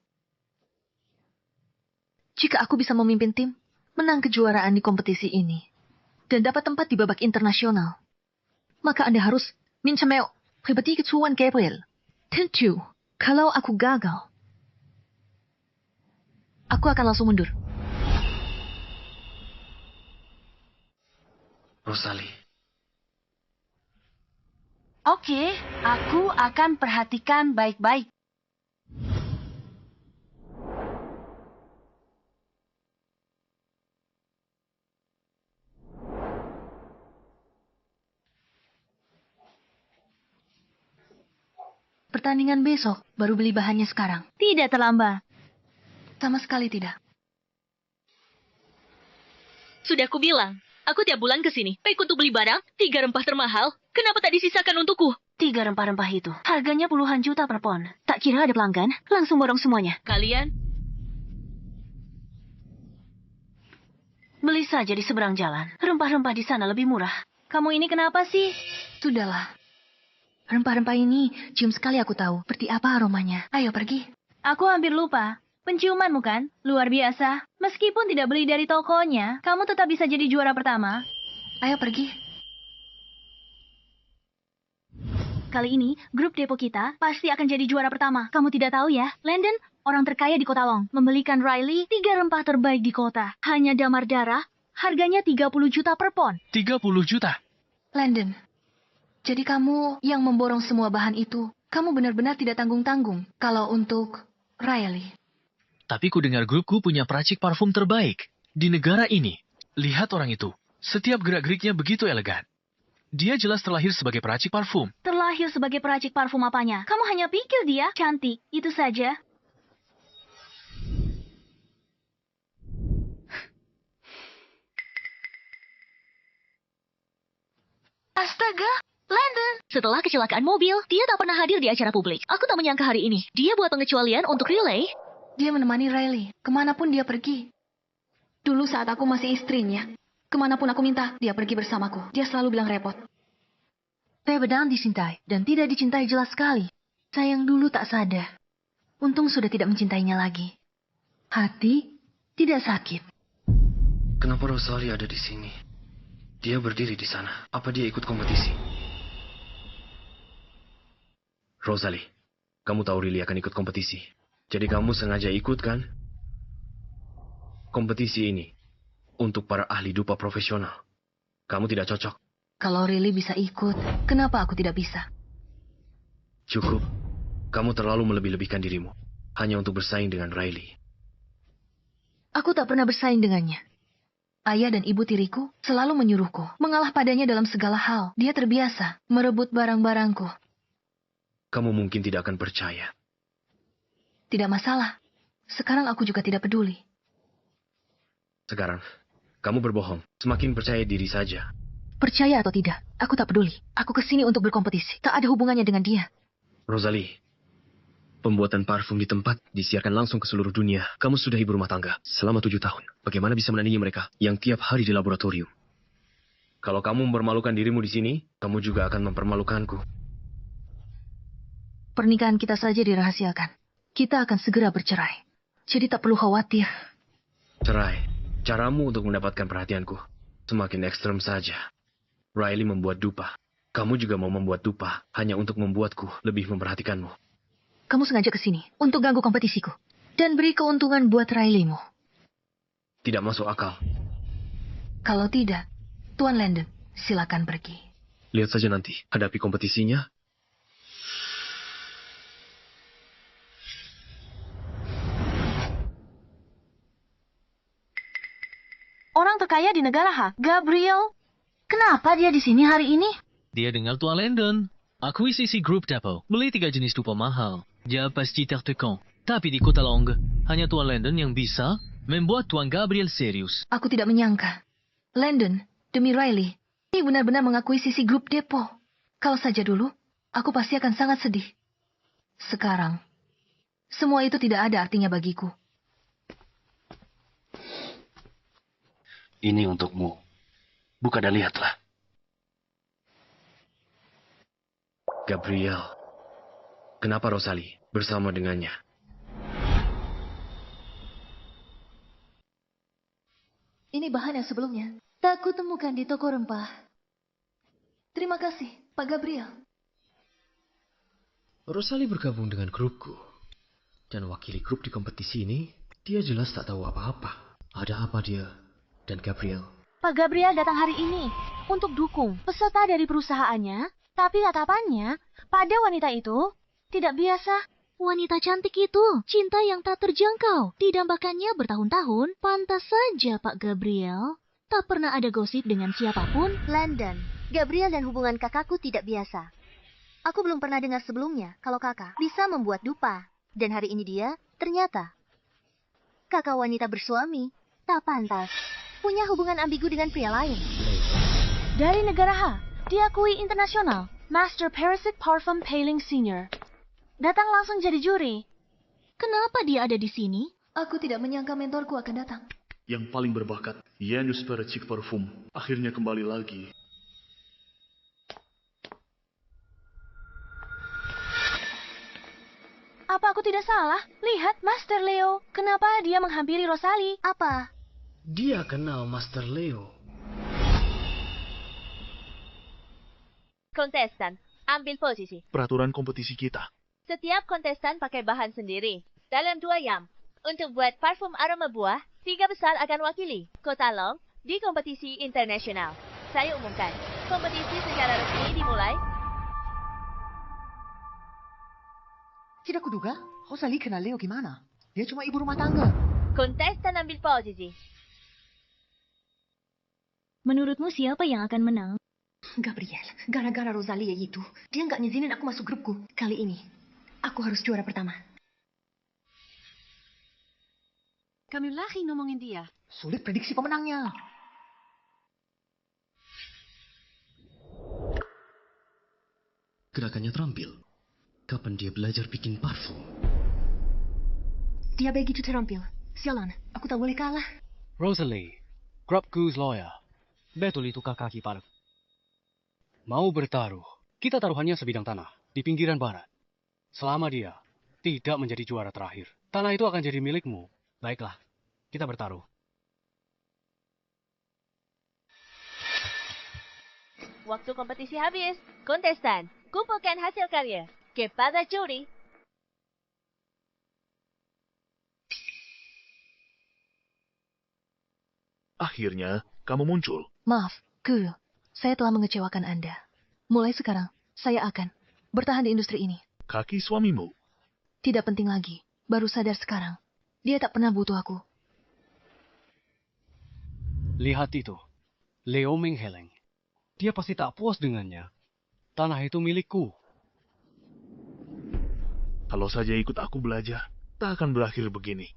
Jika aku bisa memimpin tim, menang kejuaraan di kompetisi ini, dan dapat tempat di babak internasional, maka Anda harus mencemel pribadi kecuan Gabriel. Tentu, kalau aku gagal, aku akan langsung mundur. Rosalie. Oke, aku akan perhatikan baik-baik. Pertandingan besok, baru beli bahannya sekarang. Tidak terlambat. Sama sekali tidak. Sudah kubilang, aku tiap bulan ke sini. Baik untuk beli barang, 3 rempah termahal. Kenapa tak disisakan untukku? 3 rempah-rempah itu, harganya puluhan juta per pon. Tak kira ada pelanggan, langsung borong semuanya. Kalian? Beli saja di seberang jalan. Rempah-rempah di sana lebih murah. Kamu ini kenapa sih? Sudahlah. Rempah-rempah ini, cium sekali aku tahu. Seperti apa aromanya. Ayo pergi. Aku hampir lupa. Penciumanmu kan? Luar biasa. Meskipun tidak beli dari tokonya, kamu tetap bisa jadi juara pertama. Ayo pergi. Kali ini, grup Depo kita pasti akan jadi juara pertama. Kamu tidak tahu ya, Landon, orang terkaya di Kota Long, membelikan Riley 3 rempah terbaik di kota. Hanya damar darah, harganya 30 juta per pon. 30 juta? Landon, jadi kamu yang memborong semua bahan itu, kamu benar-benar tidak tanggung-tanggung kalau untuk Riley. Tapi ku dengar grupku punya peracik parfum terbaik di negara ini. Lihat orang itu. Setiap gerak-geriknya begitu elegan. Dia jelas terlahir sebagai peracik parfum. Terlahir sebagai peracik parfum apanya? Kamu hanya pikir dia cantik, itu saja. Astaga, Landon. Setelah kecelakaan mobil, dia tak pernah hadir di acara publik. Aku tak menyangka hari ini dia buat pengecualian untuk relay. Dia menemani Riley, kemanapun dia pergi. Dulu saat aku masih istrinya, kemanapun aku minta, dia pergi bersamaku. Dia selalu bilang repot. Perbedaan dicintai dan tidak dicintai jelas sekali. Sayang dulu tak sadar. Untung sudah tidak mencintainya lagi. Hati tidak sakit. Kenapa Rosalie ada di sini? Dia berdiri di sana. Apa dia ikut kompetisi? Rosalie, kamu tahu Riley akan ikut kompetisi. Jadi kamu sengaja ikut kan? Kompetisi ini untuk para ahli dupa profesional. Kamu tidak cocok. Kalau Riley bisa ikut, kenapa aku tidak bisa? Cukup. Kamu terlalu melebih-lebihkan dirimu. Hanya untuk bersaing dengan Riley. Aku tak pernah bersaing dengannya. Ayah dan ibu tiriku selalu menyuruhku mengalah padanya dalam segala hal. Dia terbiasa merebut barang-barangku. kamu mungkin tidak akan percaya. Tidak masalah. Sekarang aku juga tidak peduli. Sekarang, kamu berbohong. Semakin percaya diri saja. Percaya atau tidak, aku tak peduli. Aku kesini untuk berkompetisi. Tak ada hubungannya dengan dia. Rosalie, pembuatan parfum di tempat disiarkan langsung ke seluruh dunia. Kamu sudah ibu rumah tangga selama 7 tahun. Bagaimana bisa menandingi mereka yang tiap hari di laboratorium? Kalau kamu mempermalukan dirimu di sini, kamu juga akan mempermalukanku. Pernikahan kita saja dirahasiakan. Kita akan segera bercerai. Jadi tak perlu khawatir. Cerai. Caramu untuk mendapatkan perhatianku semakin ekstrem saja. Riley membuat dupa. Kamu juga mau membuat dupa hanya untuk membuatku lebih memperhatikanmu. Kamu sengaja kesini untuk ganggu kompetisiku. Dan beri keuntungan buat Riley-mu. Tidak masuk akal. Kalau tidak, Tuan Landon, silakan pergi. Lihat saja nanti, hadapi kompetisinya. Orang terkaya di negara H, Gabriel. Kenapa dia di sini hari ini? Dia dengar Tuan Landon. Akuisisi grup Depot. Beli 3 jenis dupa mahal. Dia pasti tertekan. Tapi di Kota Long, hanya Tuan Landon yang bisa membuat Tuan Gabriel serius. Aku tidak menyangka. Landon, demi Riley, ini benar-benar mengakuisisi grup Depot. Kalau saja dulu, aku pasti akan sangat sedih. Sekarang, semua itu tidak ada artinya bagiku. Ini untukmu. Buka dan lihatlah. Gabriel, kenapa Rosalie bersama dengannya? Ini bahan yang sebelumnya. Tak kutemukan di toko rempah. Terima kasih, Pak Gabriel. Rosalie bergabung dengan grupku. Dan wakili grup di kompetisi ini, dia jelas tak tahu apa-apa. Ada apa dia dan Gabriel? Pak Gabriel datang hari ini untuk dukung peserta dari perusahaannya, tapi tatapannya pada wanita itu tidak biasa. Wanita cantik itu, cinta yang tak terjangkau, didambakannya bertahun-tahun, pantas saja Pak Gabriel. Tak pernah ada gosip dengan siapapun. Landon, Gabriel dan hubungan kakakku tidak biasa. Aku belum pernah dengar sebelumnya kalau kakak bisa membuat dupa. Dan hari ini dia, ternyata, kakak wanita bersuami, tak pantas, punya hubungan ambigu dengan pria lain. Dari negara H, diakui internasional, Master Parasite Parfum Paling Senior. Datang langsung jadi juri. Kenapa dia ada di sini? Aku tidak menyangka mentorku akan datang. Yang paling berbakat, Janus Percik Parfum, akhirnya kembali lagi. Apa aku tidak salah? Lihat, Master Leo. Kenapa dia menghampiri Rosalie? Apa? Dia kenal Master Leo. Kontestan, ambil posisi. Peraturan kompetisi kita. Setiap kontestan pakai bahan sendiri. Dalam 2 jam. Untuk buat parfum aroma buah, 3 besar akan wakili Kota Long di kompetisi internasional. Saya umumkan, kompetisi secara resmi dimulai. Tidak kuduga, Rosalie kenal Leo gimana? Dia cuma ibu rumah tangga. Kontestan ambil posisi. Menurutmu siapa yang akan menang? Gabriel, gara-gara Rosalie itu, dia nggak ngizinin aku masuk grupku. Kali ini, aku harus juara pertama. Kamu lagi ngomongin dia. Sulit prediksi pemenangnya. Gerakannya terampil. Kapan dia belajar bikin parfum? Dia begitu terampil. Sialan, aku tak boleh kalah. Rosalie, Grubku's lawyer. Betul itu kakak ipar. Mau bertaruh, kita taruhannya sebidang tanah di pinggiran barat. Selama dia tidak menjadi juara terakhir, tanah itu akan jadi milikmu. Baiklah, kita bertaruh. Waktu kompetisi habis. Kontestan, kumpulkan hasil karya kepada juri. Akhirnya, kamu muncul. Maaf, Guru. Saya telah mengecewakan Anda. Mulai sekarang, saya akan bertahan di industri ini. Kaki suamimu. Tidak penting lagi. Baru sadar sekarang. Dia tak pernah butuh aku. Lihat itu. Leo mengheleng. Dia pasti tak puas dengannya. Tanah itu milikku. Kalau saja ikut aku belajar, tak akan berakhir begini.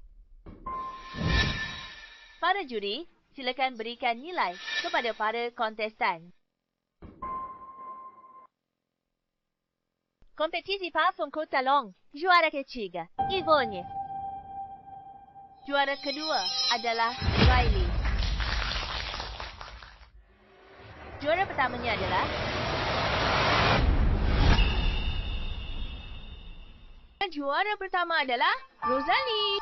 Para juri, silakan berikan nilai kepada para kontestan. Kompetisi parfum Kota Long, juara ketiga, Yvonne. Juara kedua adalah Riley. Juara pertamanya adalah Rosalie.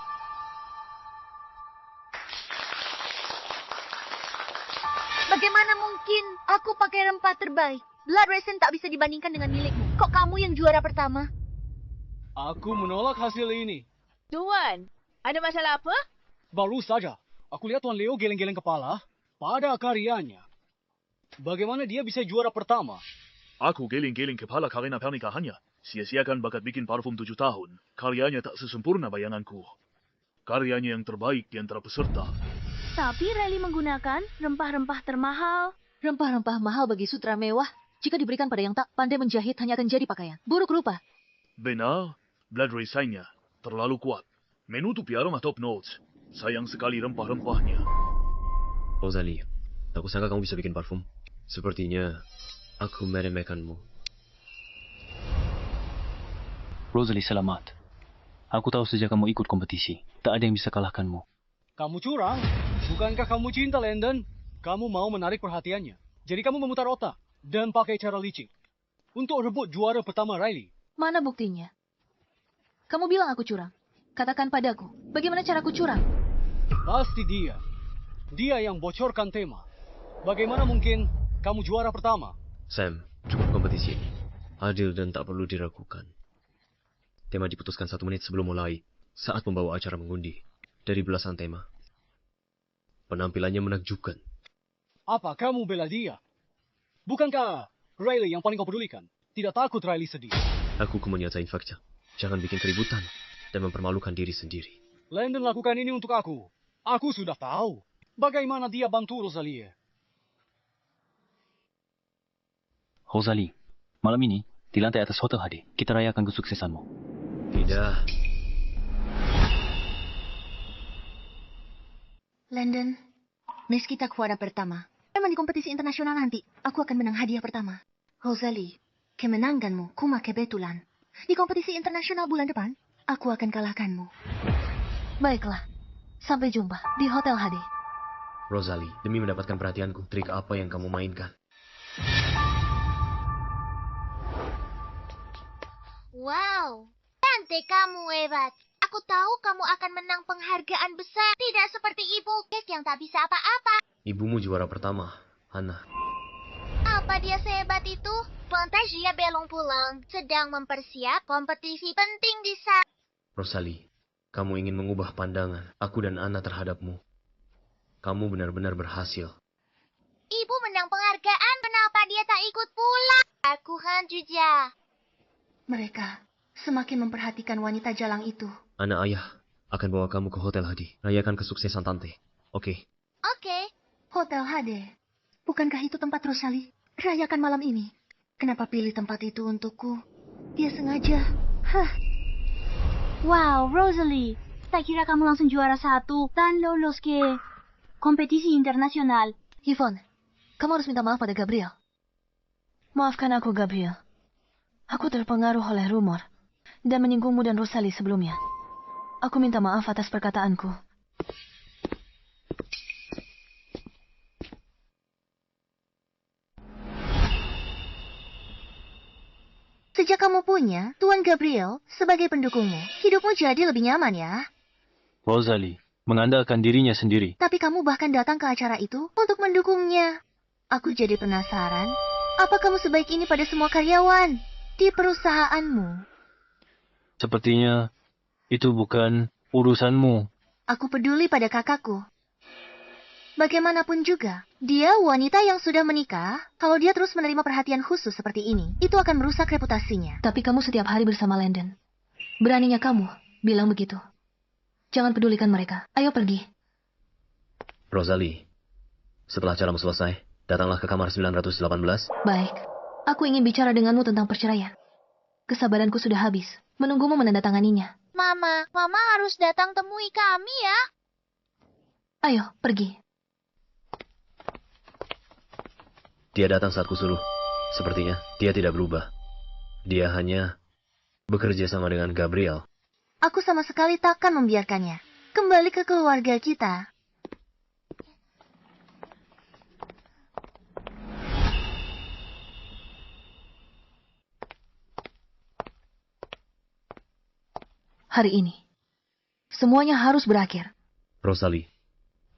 Bagaimana mungkin aku pakai rempah terbaik? Blood Resin tak bisa dibandingkan dengan milikmu. Kok kamu yang juara pertama? Aku menolak hasil ini. Tuan, ada masalah apa? Baru saja, aku lihat Tuan Leo geleng-geleng kepala pada karyanya. Bagaimana dia bisa juara pertama? Aku geleng-geleng kepala karena pernikahannya. Sia-siakan bakat bikin parfum 7 tahun. Karyanya tak sesempurna bayanganku. Karyanya yang terbaik di antara peserta. Tapi Riley menggunakan rempah-rempah termahal. Rempah-rempah mahal bagi sutra mewah. Jika diberikan pada yang tak pandai menjahit, hanya akan jadi pakaian. Buruk rupa. Benar, blood resin-nya terlalu kuat. Menutupi aroma top notes. Sayang sekali rempah-rempahnya. Rosalie, aku sangka kamu bisa bikin parfum. Sepertinya aku meremehkanmu. Rosalie, selamat. Aku tahu sejak kamu ikut kompetisi, tak ada yang bisa kalahkanmu. Kamu curang. Bukankah kamu cinta Landon? Kamu mau menarik perhatiannya. Jadi kamu memutar otak dan pakai cara licik untuk rebut juara pertama Riley. Mana buktinya? Kamu bilang aku curang. Katakan padaku, bagaimana caraku curang? Pasti dia. Dia yang bocorkan tema. Bagaimana mungkin kamu juara pertama? Sam, cukup kompetisi ini. Adil dan tak perlu diragukan. Tema diputuskan 1 menit sebelum mulai, saat pembawa acara mengundi. Dari belasan tema. Penampilannya menakjubkan. Apa kamu bela dia? Bukankah Riley yang paling kau pedulikan? Tidak takut Riley sedih. Aku menyatain fakta. Jangan bikin keributan dan mempermalukan diri sendiri. Landon lakukan ini untuk aku. Aku sudah tahu bagaimana dia bantu Rosalie. Rosalie, malam ini di lantai atas Hotel HD, kita rayakan kesuksesanmu. Tidak. Landon, meski tak juara pertama, memang di kompetisi internasional nanti, aku akan menang hadiah pertama. Rosalie, kemenanganmu kuma kebetulan. Di kompetisi internasional bulan depan, aku akan kalahkanmu. Baiklah, sampai jumpa di Hotel HD. Rosalie, demi mendapatkan perhatianku, trik apa yang kamu mainkan? Wow, cantik kamu, hebat. Aku tahu kamu akan menang penghargaan besar. Tidak seperti ibu yang tak bisa apa-apa. Ibumu juara pertama, Hannah. Apa dia sehebat itu? Fantasia belum pulang. Sedang mempersiap kompetisi penting di sana. Rosalie, kamu ingin mengubah pandangan aku dan Anna terhadapmu. Kamu benar-benar berhasil. Ibu menang penghargaan. Kenapa dia tak ikut pulang? Aku juga. Mereka semakin memperhatikan wanita jalang itu. Anak ayah akan bawa kamu ke Hotel Hadi. Rayakan kesuksesan tante. Oke? Oke. Hotel HD. Bukankah itu tempat Rosalie? Rayakan malam ini. Kenapa pilih tempat itu untukku? Dia sengaja. Hah. Wow, Rosalie. Tak kira kamu langsung juara 1 dan lolos ke kompetisi internasional. Yvonne, kamu harus minta maaf pada Gabriel. Maafkan aku, Gabriel. Aku terpengaruh oleh rumor dan menyinggungmu dan Rosalie sebelumnya. Aku minta maaf atas perkataanku. Sejak kamu punya Tuan Gabriel sebagai pendukungmu, hidupmu jadi lebih nyaman ya. Rosalie, mengandalkan dirinya sendiri. Tapi kamu bahkan datang ke acara itu untuk mendukungnya. Aku jadi penasaran, apa kamu sebaik ini pada semua karyawan di perusahaanmu? Sepertinya itu bukan urusanmu. Aku peduli pada kakakku. Bagaimanapun juga, dia wanita yang sudah menikah. Kalau dia terus menerima perhatian khusus seperti ini, itu akan merusak reputasinya. Tapi kamu setiap hari bersama Landon. Beraninya kamu bilang begitu. Jangan pedulikan mereka. Ayo pergi. Rosalie, setelah acaramu selesai, datanglah ke kamar 918. Baik. Aku ingin bicara denganmu tentang perceraian. Kesabaranku sudah habis. menunggumu menandatanganinya. Mama harus datang temui kami ya. Ayo, pergi. Dia datang saat kusuruh. Sepertinya dia tidak berubah. Dia hanya bekerja sama dengan Gabriel. Aku sama sekali takkan membiarkannya. Kembali ke keluarga kita. Hari ini, semuanya harus berakhir. Rosalie,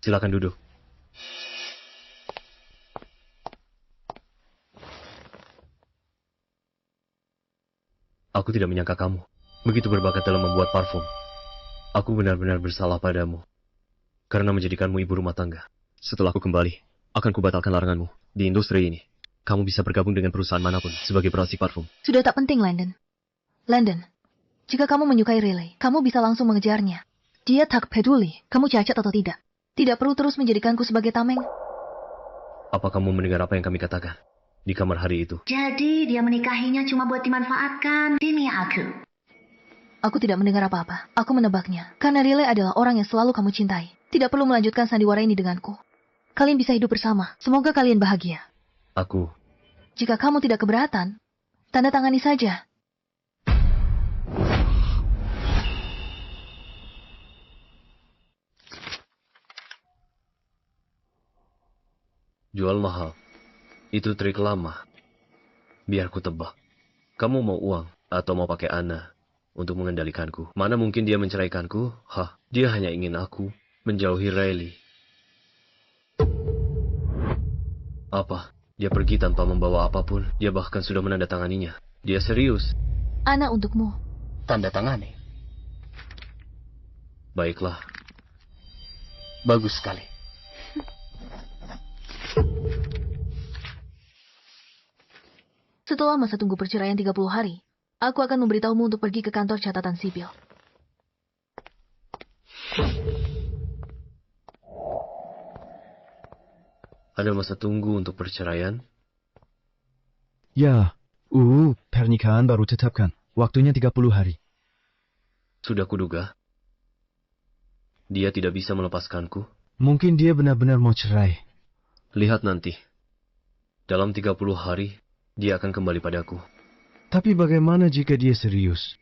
silakan duduk. Aku tidak menyangka kamu begitu berbakat dalam membuat parfum. Aku benar-benar bersalah padamu karena menjadikanmu ibu rumah tangga. Setelah aku kembali, akan kubatalkan laranganmu di industri ini. Kamu bisa bergabung dengan perusahaan manapun sebagai peracik parfum. Sudah tak penting, Landon. Landon, jika kamu menyukai Riley, kamu bisa langsung mengejarnya. Dia tak peduli kamu cacat atau tidak. Tidak perlu terus menjadikanku sebagai tameng. Apa kamu mendengar apa yang kami katakan di kamar hari itu? Jadi dia menikahinya cuma buat dimanfaatkan demi aku. Aku tidak mendengar apa-apa. Aku menebaknya. Karena Riley adalah orang yang selalu kamu cintai. Tidak perlu melanjutkan sandiwara ini denganku. Kalian bisa hidup bersama. Semoga kalian bahagia. Aku. Jika kamu tidak keberatan, tanda tangani saja. Jual mahal. Itu trik lama. Biar ku tebak. Kamu mau uang atau mau pakai Anna untuk mengendalikanku? Mana mungkin dia menceraikanku? Dia hanya ingin aku menjauhi Riley. Apa? Dia pergi tanpa membawa apapun. Dia bahkan sudah menandatanganinya. Dia serius. Anna untukmu. Tanda tangani. Baiklah. Bagus sekali. Setelah masa tunggu perceraian 30 hari, aku akan memberitahumu untuk pergi ke kantor catatan sipil. Ada masa tunggu untuk perceraian? Ya, pernikahan baru tetapkan. Waktunya 30 hari. Sudah kuduga. Dia tidak bisa melepaskanku. Mungkin dia benar-benar mau cerai. Lihat nanti. Dalam 30 hari, dia akan kembali padaku. Tapi bagaimana jika dia serius?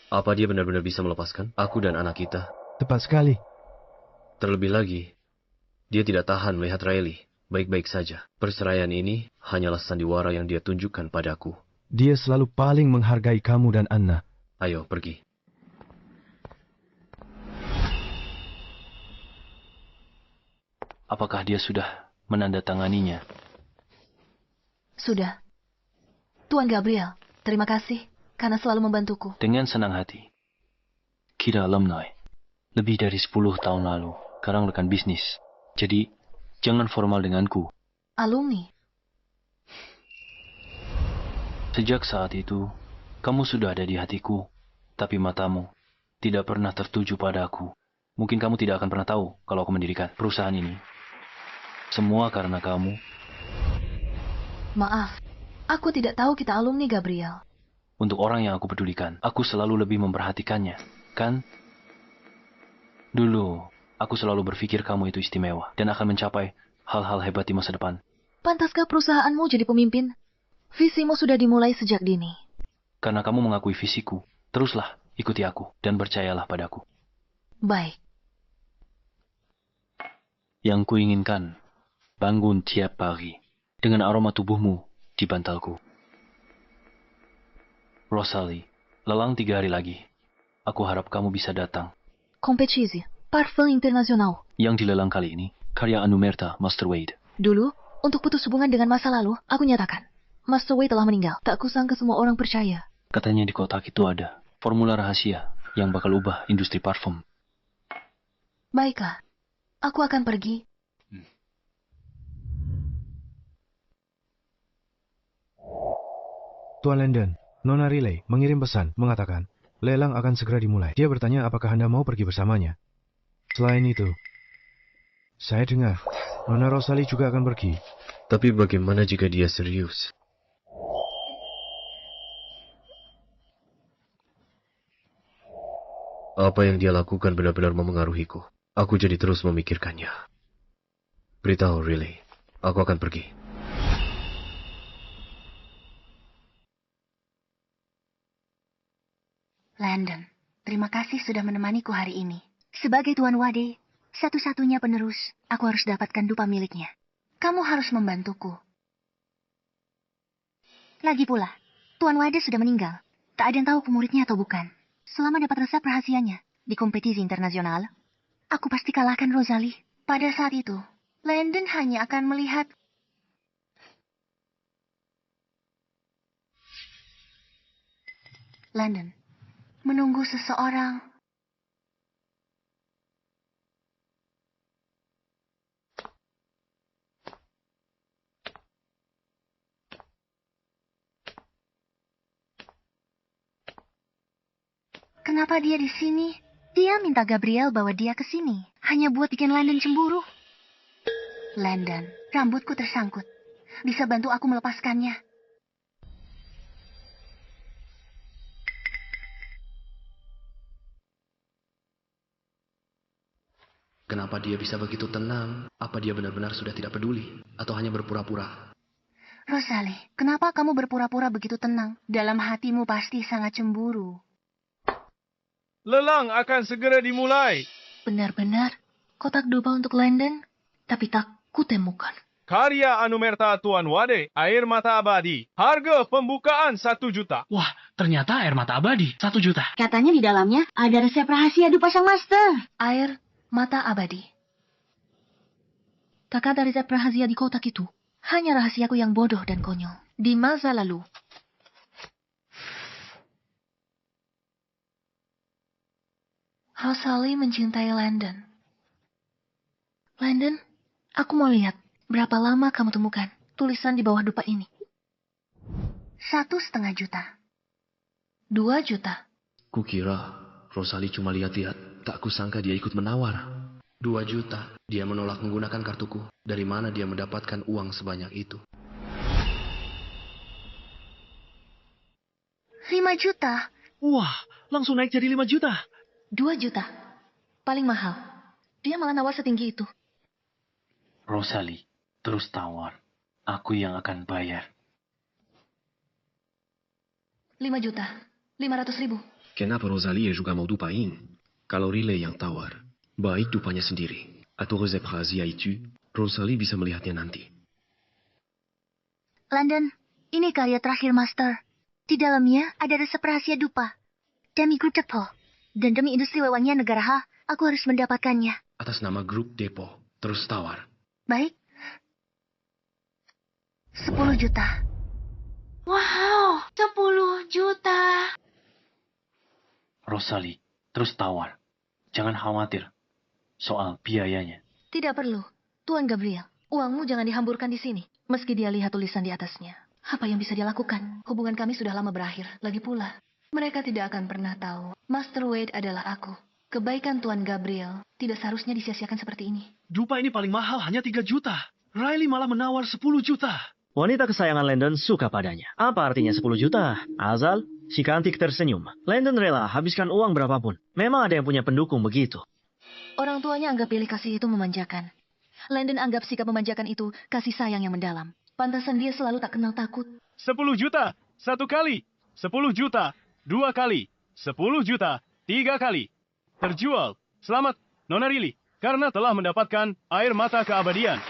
Apa dia benar-benar bisa melepaskan aku dan anak kita? Tepat sekali. Terlebih lagi, dia tidak tahan melihat Riley baik-baik saja. Perceraian ini hanyalah sandiwara yang dia tunjukkan padaku. Dia selalu paling menghargai kamu dan Anna. Ayo, pergi. Apakah dia sudah menandatanganinya? Sudah. Tuan Gabriel, terima kasih karena selalu membantuku. Dengan senang hati. Kita alumni. Lebih dari 10 tahun lalu. Sekarang rekan bisnis. Jadi, jangan formal denganku. Alumni? Sejak saat itu, kamu sudah ada di hatiku. Tapi matamu tidak pernah tertuju padaku. Mungkin kamu tidak akan pernah tahu kalau aku mendirikan perusahaan ini. Semua karena kamu. Maaf, aku tidak tahu kita alumni, Gabriel. Untuk orang yang aku pedulikan, aku selalu lebih memperhatikannya, kan? Dulu, aku selalu berpikir kamu itu istimewa dan akan mencapai hal-hal hebat di masa depan. Pantaskah perusahaanmu jadi pemimpin? Visimu sudah dimulai sejak dini. Karena kamu mengakui visiku, teruslah ikuti aku dan percayalah padaku. Baik. Yang kuinginkan, bangun tiap pagi dengan aroma tubuhmu di bantalku. Rosalie, lelang 3 hari lagi. Aku harap kamu bisa datang. Kompetisi, parfum internasional. Yang dilelang kali ini, karya Anumerta Master Wade. Dulu, untuk putus hubungan dengan masa lalu, aku nyatakan, Master Wade telah meninggal. Tak kusangka semua orang percaya. Katanya di kotak itu ada formula rahasia yang bakal ubah industri parfum. Baiklah, aku akan pergi. Tuan Landon, Nona Riley mengirim pesan mengatakan, lelang akan segera dimulai. Dia bertanya apakah Anda mau pergi bersamanya. Selain itu, saya dengar, Nona Rosalie juga akan pergi. Tapi bagaimana jika dia serius? Apa yang dia lakukan benar-benar memengaruhiku. Aku jadi terus memikirkannya. Beritahu Riley, aku akan pergi. Landon, terima kasih sudah menemaniku hari ini. Sebagai Tuan Wade, satu-satunya penerus, aku harus dapatkan dupa miliknya. Kamu harus membantuku. Lagi pula, Tuan Wade sudah meninggal. Tak ada yang tahu muridnya atau bukan. Selama dapat resep rahasianya di kompetisi internasional, aku pasti kalahkan Rosalie. Pada saat itu, Landon hanya akan melihat Landon menunggu seseorang. Kenapa dia di sini? Dia minta Gabriel bawa dia ke sini. Hanya buat bikin Landon cemburu. Landon, rambutku tersangkut. Bisa bantu aku melepaskannya? Kenapa dia bisa begitu tenang? Apa dia benar-benar sudah tidak peduli? Atau hanya berpura-pura? Rosalie, kenapa kamu berpura-pura begitu tenang? Dalam hatimu pasti sangat cemburu. Lelang akan segera dimulai. Benar-benar, kotak dupa untuk Landon, tapi tak kutemukan. Karya Anumerta Tuan Wade, air mata abadi. Harga pembukaan 1 juta. Wah, ternyata air mata abadi, 1 juta. Katanya di dalamnya ada resep rahasia dupa sang master. Air mata abadi. Tak ada resep rahasia di kotak itu. Hanya rahasiaku yang bodoh dan konyol. Di masa lalu. Rosalie mencintai Landon. Landon, aku mau lihat berapa lama kamu temukan tulisan di bawah dupa ini. 1,5 juta. 2 juta. Kukira Rosalie cuma lihat-lihat. Tak kusangka dia ikut menawar. 2 juta. Dia menolak menggunakan kartuku. Dari mana dia mendapatkan uang sebanyak itu? 5 juta. Wah, langsung naik jadi 5 juta. 2 juta. Paling mahal. Dia malah nawar setinggi itu. Rosalie, terus tawar. Aku yang akan bayar. 5 juta. 500.000. Kenapa Rosalie juga mau dupain? Kalau Riley yang tawar, baik dupanya sendiri. Atau resep rahasia itu, Rosalie bisa melihatnya nanti. Landon, ini karya terakhir Master. Di dalamnya ada resep rahasia dupa. Demi grup Depo. Dan demi industri wewangian negara H, aku harus mendapatkannya. Atas nama grup Depo, terus tawar. Baik. 10 juta. Wow, 10 juta. Rosalie, terus tawar. Jangan khawatir soal biayanya. Tidak perlu. Tuan Gabriel, uangmu jangan dihamburkan di sini. Meski dia lihat tulisan di atasnya. Apa yang bisa dia lakukan? Hubungan kami sudah lama berakhir. Lagi pula, mereka tidak akan pernah tahu. Master Wade adalah aku. Kebaikan Tuan Gabriel tidak seharusnya disia-siakan seperti ini. Dupa ini paling mahal, hanya 3 juta. Riley malah menawar 10 juta. Wanita kesayangan Landon suka padanya. Apa artinya 10 juta? Azal, si cantik tersenyum. Landon rela habiskan uang berapapun. Memang ada yang punya pendukung begitu. Orang tuanya anggap pilih kasih itu memanjakan. Landon anggap sikap memanjakan itu kasih sayang yang mendalam. Pantasan dia selalu tak kenal takut. 10 juta, 1 kali. 10 juta, 2 kali. 10 juta, 3 kali. Terjual. Selamat, Nona Riley, karena telah mendapatkan air mata keabadian.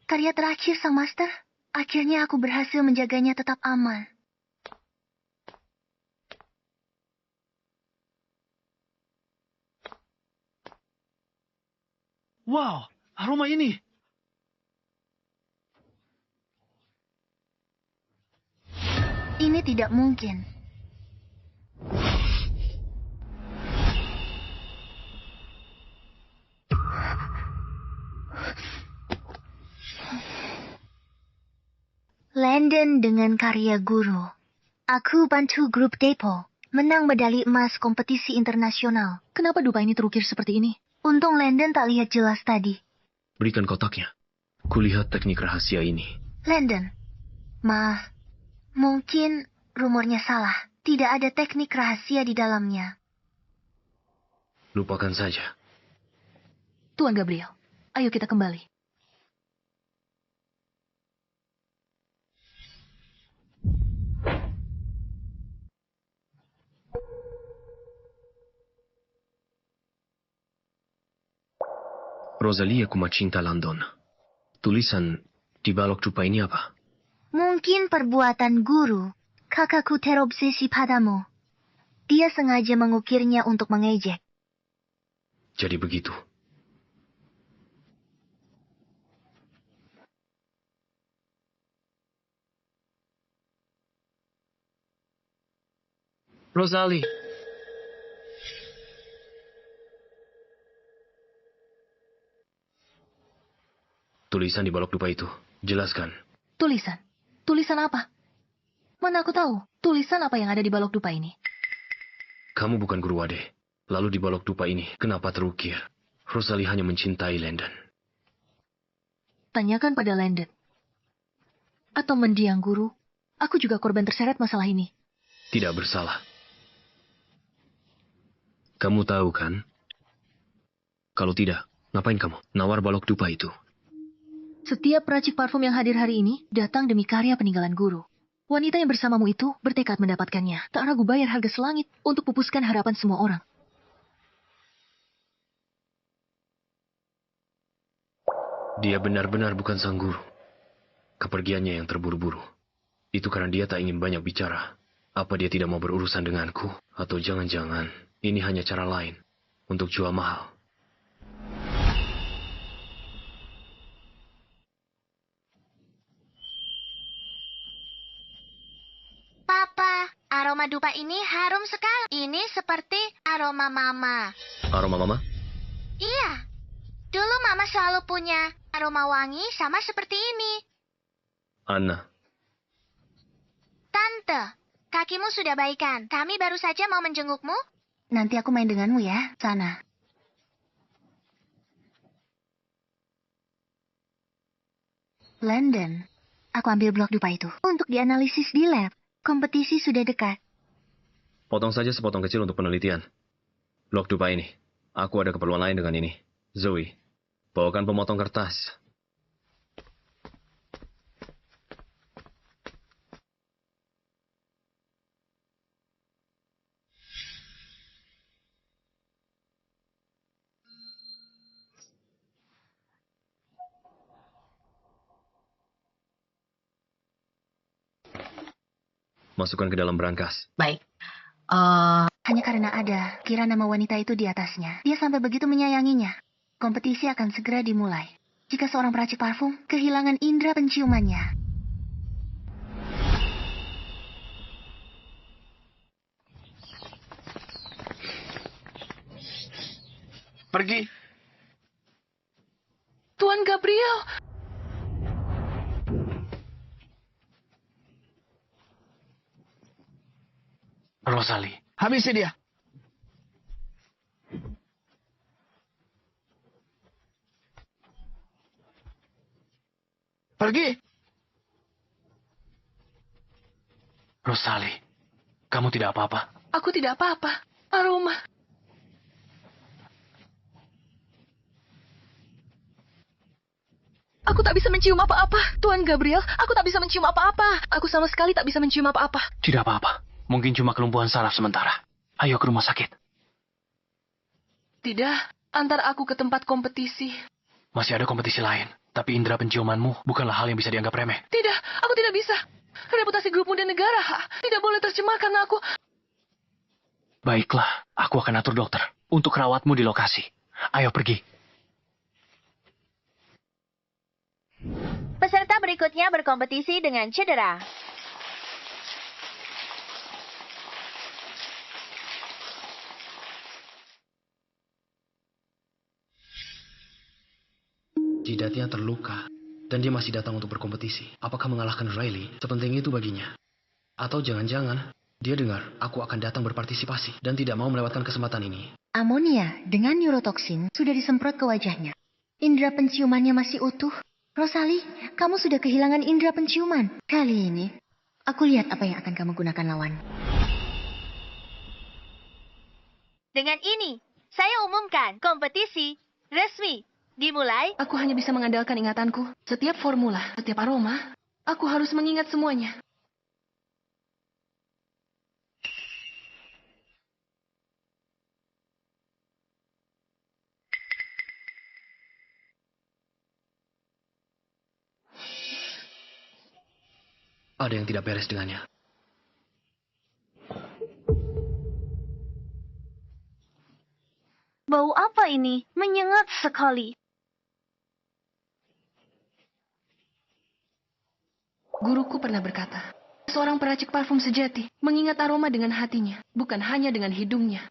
Karya terakhir Sang Master. Akhirnya aku berhasil menjaganya tetap aman. Wow, aroma ini. Ini tidak mungkin. Landon dengan karya guru. Aku bantu grup Depo menang medali emas kompetisi internasional. Kenapa dupa ini terukir seperti ini? Untung Landon tak lihat jelas tadi. Berikan kotaknya. Kulihat teknik rahasia ini. Landon, maaf. Mungkin rumornya salah. Tidak ada teknik rahasia di dalamnya. Lupakan saja. Tuan Gabriel, ayo kita kembali. Rosalie, aku cinta London. Tulisan di balok dupa ini apa? Mungkin perbuatan guru. Kakakku terobsesi padamu. Dia sengaja mengukirnya untuk mengejek. Jadi begitu. Rosalie. Tulisan di balok dupa itu. Jelaskan. Tulisan? Tulisan apa? Mana aku tahu tulisan apa yang ada di balok dupa ini. Kamu bukan guru Wade. Lalu di balok dupa ini, kenapa terukir? Rosalie hanya mencintai Landon. Tanyakan pada Landon. Atau mendiang guru. Aku juga korban terseret masalah ini. Tidak bersalah. Kamu tahu kan? Kalau tidak, ngapain kamu nawar balok dupa itu? Setiap peracik parfum yang hadir hari ini datang demi karya peninggalan guru. Wanita yang bersamamu itu bertekad mendapatkannya. Tak ragu bayar harga selangit untuk pupuskan harapan semua orang. Dia benar-benar bukan sang guru. Kepergiannya yang terburu-buru. Itu karena dia tak ingin banyak bicara. Apa dia tidak mau berurusan denganku? Atau jangan-jangan ini hanya cara lain untuk jual mahal? Papa, aroma dupa ini harum sekali. Ini seperti aroma mama. Aroma mama? Iya. Dulu mama selalu punya aroma wangi sama seperti ini. Anna. Tante, kakimu sudah baikan. Kami baru saja mau menjengukmu. Nanti aku main denganmu ya, sana. Landon, aku ambil blok dupa itu untuk dianalisis di lab. Kompetisi sudah dekat. Potong saja sepotong kecil untuk penelitian. Blok dupa ini. Aku ada keperluan lain dengan ini. Zoe, bawakan pemotong kertas. Masukkan ke dalam berangkas. Baik. Hanya karena ada kira nama wanita itu di atasnya. Dia sampai begitu menyayanginya. Kompetisi akan segera dimulai. Jika seorang peracik parfum kehilangan indera penciumannya. Pergi. Tuan Gabriel. Rosalie, habisi dia. Pergi. Rosalie, kamu tidak apa-apa. Aku tidak apa-apa. Aroma. Aku tak bisa mencium apa-apa. Tuan Gabriel, aku tak bisa mencium apa-apa. Aku sama sekali tak bisa mencium apa-apa. Tidak apa-apa. Mungkin cuma kelumpuhan saraf sementara. Ayo ke rumah sakit. Tidak, antar aku ke tempat kompetisi. Masih ada kompetisi lain. Tapi indera penciumanmu bukanlah hal yang bisa dianggap remeh. Tidak, aku tidak bisa. Reputasi grupmu dan negara tidak boleh tercemar karena aku... Baiklah, aku akan atur dokter untuk rawatmu di lokasi. Ayo pergi. Peserta berikutnya berkompetisi dengan cedera. Jidatnya terluka, dan dia masih datang untuk berkompetisi. Apakah mengalahkan Riley sepenting itu baginya? Atau jangan-jangan dia dengar aku akan datang berpartisipasi dan tidak mau melewatkan kesempatan ini. Amonia dengan neurotoksin sudah disemprot ke wajahnya. Indera penciumannya masih utuh. Rosalie, kamu sudah kehilangan indera penciuman. Kali ini, Aku lihat apa yang akan kamu gunakan lawan. Dengan ini, saya umumkan kompetisi resmi dimulai. Aku hanya bisa mengandalkan ingatanku. Setiap formula, setiap aroma, aku harus mengingat semuanya. Ada yang tidak beres dengannya. Bau apa ini? Menyengat sekali. Guruku pernah berkata, seorang peracik parfum sejati mengingat aroma dengan hatinya, bukan hanya dengan hidungnya.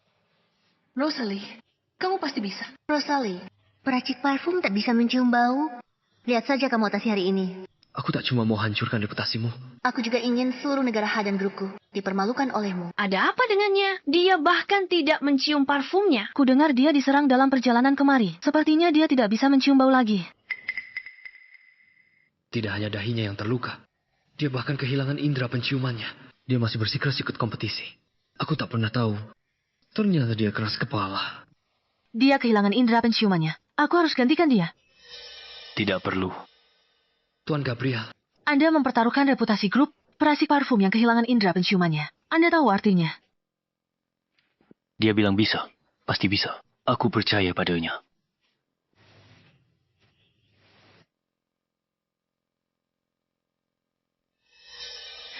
Rosalie, kamu pasti bisa. Rosalie, peracik parfum tak bisa mencium bau. Lihat saja kamu atasi hari ini. Aku tak cuma mau hancurkan reputasimu. Aku juga ingin seluruh negara H dan grupku dipermalukan olehmu. Ada apa dengannya? Dia bahkan tidak mencium parfumnya. Kudengar dia diserang dalam perjalanan kemari. Sepertinya dia tidak bisa mencium bau lagi. Tidak hanya dahinya yang terluka. Dia bahkan kehilangan indera penciumannya. Dia masih bersikeras ikut kompetisi. Aku tak pernah tahu. Ternyata dia keras kepala. Dia kehilangan indera penciumannya. Aku harus gantikan dia. Tidak perlu. Tuan Gabriel. Anda mempertaruhkan reputasi grup peracik parfum yang kehilangan indera penciumannya. Anda tahu artinya. Dia bilang bisa. Pasti bisa. Aku percaya padanya.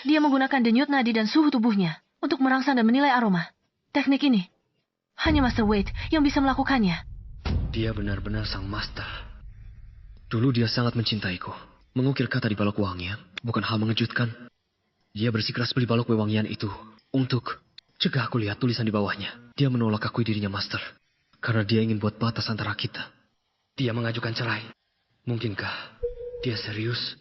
Dia menggunakan denyut nadi dan suhu tubuhnya untuk merangsang dan menilai aroma. Teknik ini hanya Master Wade yang bisa melakukannya. Dia benar-benar sang master. Dulu dia sangat mencintaiku. Mengukir kata di balok wewangian bukan hal mengejutkan. Dia bersikeras beli balok wewangian itu untuk cegah aku lihat tulisan di bawahnya. Dia menolak akui dirinya master karena dia ingin buat batas antara kita. Dia mengajukan cerai. Mungkinkah dia serius?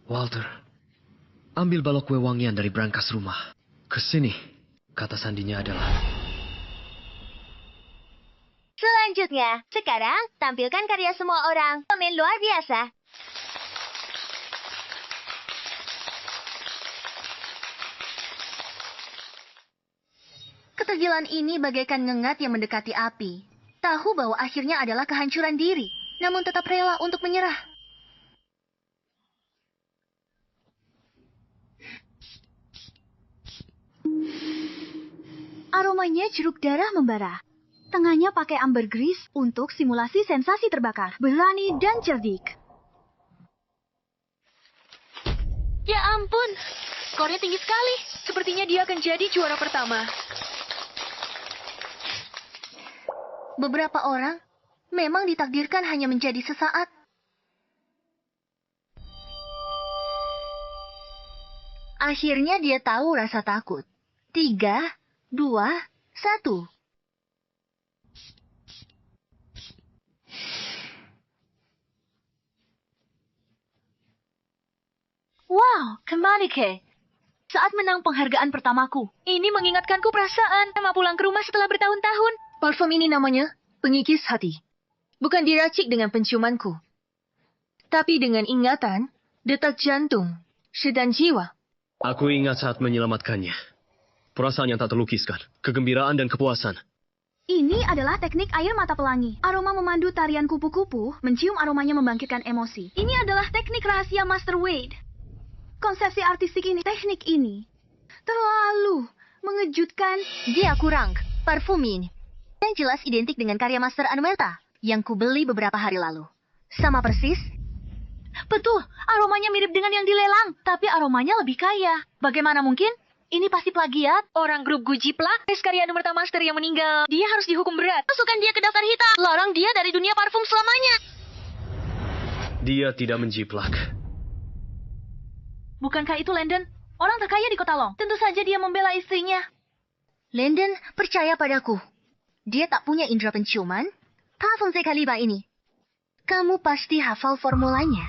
Walter, ambil balok wewangian dari brankas rumah. Kesini. Kata sandinya adalah... Selanjutnya, sekarang tampilkan karya semua orang. Pemain luar biasa. Ketergilaan ini bagaikan ngengat yang mendekati api. Tahu bahwa akhirnya adalah kehancuran diri, namun tetap rela untuk menyerah. Aromanya jeruk darah membara. Tengahnya pakai ambergris untuk simulasi sensasi terbakar. Berani dan cerdik. Ya ampun, skornya tinggi sekali. Sepertinya dia akan jadi juara pertama. Beberapa orang memang ditakdirkan hanya menjadi sesaat. Akhirnya dia tahu rasa takut. 3, 2, 1. Wow, kembali ke saat menang penghargaan pertamaku. Ini mengingatkanku perasaan sama pulang ke rumah setelah bertahun-tahun. Parfum ini namanya pengikis hati. Bukan diracik dengan penciumanku, tapi dengan ingatan, detak jantung, dan jiwa. Aku ingat saat menyelamatkannya. Perasaan yang tak terlukiskan, kegembiraan dan kepuasan. Ini adalah teknik air mata pelangi. Aroma memandu tarian kupu-kupu, mencium aromanya membangkitkan emosi. Ini adalah teknik rahasia Master Wade. Konsepsi artistik ini, teknik ini, terlalu mengejutkan. Dia kurang, parfum ini. Yang jelas identik dengan karya Master Anuelta yang kubeli beberapa hari lalu. Sama persis. Betul, aromanya mirip dengan yang dilelang, tapi aromanya lebih kaya. Bagaimana mungkin? Ini pasti plagiat. Orang grup Gucci plak, karya Anuelta Master yang meninggal. Dia harus dihukum berat. Masukkan dia ke daftar hitam. Larang dia dari dunia parfum selamanya. Dia tidak menjiplak. Bukankah itu Landon? Orang terkaya di kota Long. Tentu saja dia membela istrinya. Landon, percaya padaku. Dia tak punya indera penciuman. Parfum sekaliba ini. Kamu pasti hafal formulanya.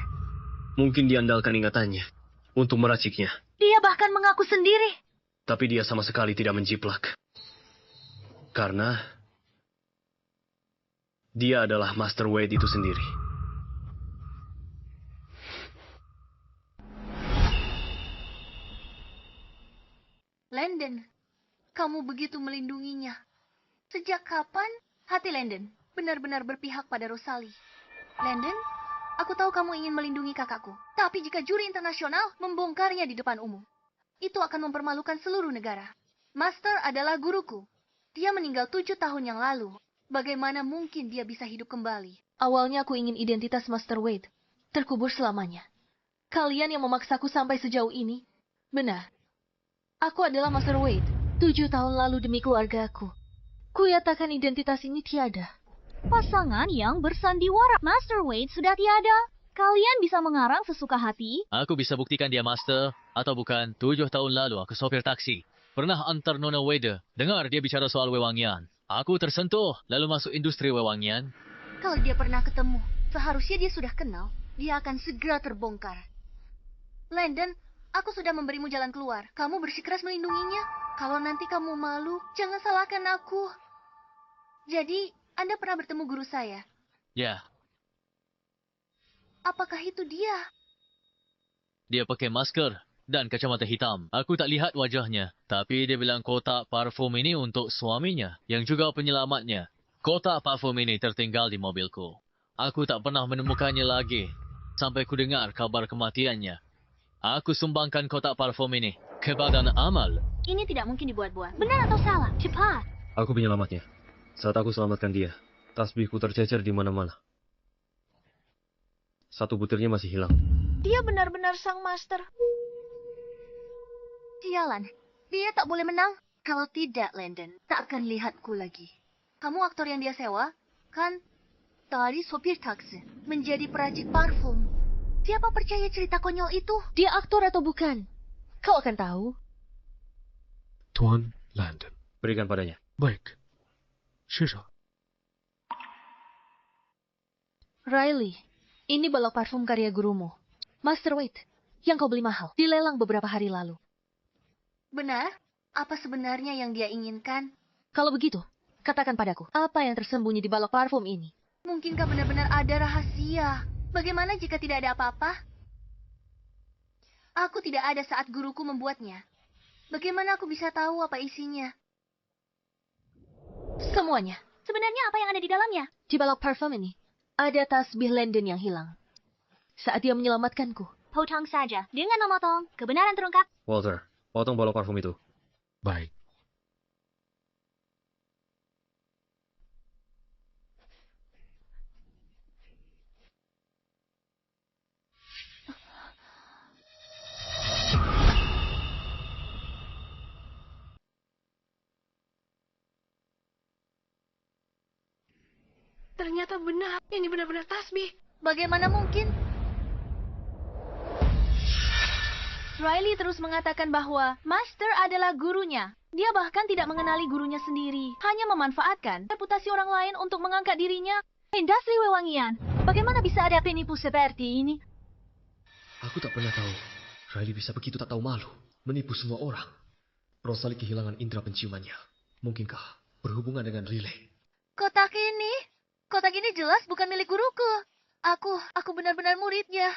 Mungkin diandalkan ingatannya untuk meraciknya. Dia bahkan mengaku sendiri. Tapi dia sama sekali tidak menjiplak. Karena dia adalah Master Wade itu sendiri. Landon, kamu begitu melindunginya. Sejak kapan hati Landon benar-benar berpihak pada Rosalie? Landon, aku tahu kamu ingin melindungi kakakku. Tapi jika juri internasional membongkarnya di depan umum, itu akan mempermalukan seluruh negara. Master adalah guruku. Dia meninggal 7 tahun yang lalu. Bagaimana mungkin dia bisa hidup kembali? Awalnya aku ingin identitas Master Wade terkubur selamanya. Kalian yang memaksaku sampai sejauh ini. Benar. Aku adalah Master Wade. 7 tahun lalu demi keluargaku. Kuyatakan identitas ini tiada. Pasangan yang bersandiwara. Master Wade sudah tiada. Kalian bisa mengarang sesuka hati. Aku bisa buktikan dia master, atau bukan. 7 tahun lalu aku sopir taksi. Pernah antar Nona Wade. Dengar dia bicara soal wewangian. Aku tersentuh, lalu masuk industri wewangian. Kalau dia pernah ketemu, seharusnya dia sudah kenal. Dia akan segera terbongkar. Landon, aku sudah memberimu jalan keluar. Kamu bersikeras melindunginya. Kalau nanti kamu malu, jangan salahkan aku. Jadi, Anda pernah bertemu guru saya? Ya, Apakah itu dia? dia pakai masker dan kacamata hitam. Aku tak lihat wajahnya, tapi dia bilang kotak parfum ini untuk suaminya, yang juga penyelamatnya. Kotak parfum ini tertinggal di mobilku. Aku tak pernah menemukannya lagi, sampai ku dengar kabar kematiannya. Aku sumbangkan kotak parfum ini ke Badan Amal. Ini tidak mungkin dibuat-buat. Benar atau salah? Cepat. Aku penyelamatnya. Saat aku selamatkan dia, tasbihku tercecer di mana-mana. 1 butirnya masih hilang. Dia benar-benar sang master. Sialan, dia tak boleh menang. Kalau tidak, Landon, tak akan lihatku lagi. Kamu aktor yang dia sewa, kan? Dari sopir taksi, menjadi peracik parfum. Siapa percaya cerita konyol itu? Dia aktor atau bukan? Kau akan tahu. Tuan Landon. Berikan padanya. Baik. Shisha. Riley, ini balok parfum karya gurumu. Master Wade, yang kau beli mahal. Dilelang beberapa hari lalu. Benar? Apa sebenarnya yang dia inginkan? Kalau begitu, katakan padaku, apa yang tersembunyi di balok parfum ini? Mungkinkah benar-benar ada rahasia? Bagaimana jika tidak ada apa-apa? Aku tidak ada saat guruku membuatnya. Bagaimana aku bisa tahu apa isinya? Semuanya. Sebenarnya apa yang ada di dalamnya? Di balok parfum ini, ada tasbih Landon yang hilang. Saat dia menyelamatkanku. Potong saja. Dengan memotong, kebenaran terungkap. Walter, potong balok parfum itu. Baik. Ternyata benar. Ini benar-benar tasbih. Bagaimana mungkin? Riley terus mengatakan bahwa Master adalah gurunya. Dia bahkan tidak mengenali gurunya sendiri. Hanya memanfaatkan reputasi orang lain untuk mengangkat dirinya. Industri wewangian. Bagaimana bisa ada penipu seperti ini? Aku tak pernah tahu. Riley bisa begitu tak tahu malu. Menipu semua orang. Rosalie kehilangan indera penciumannya. Mungkinkah berhubungan dengan Riley? Kotak ini jelas bukan milik guruku. Aku benar-benar muridnya.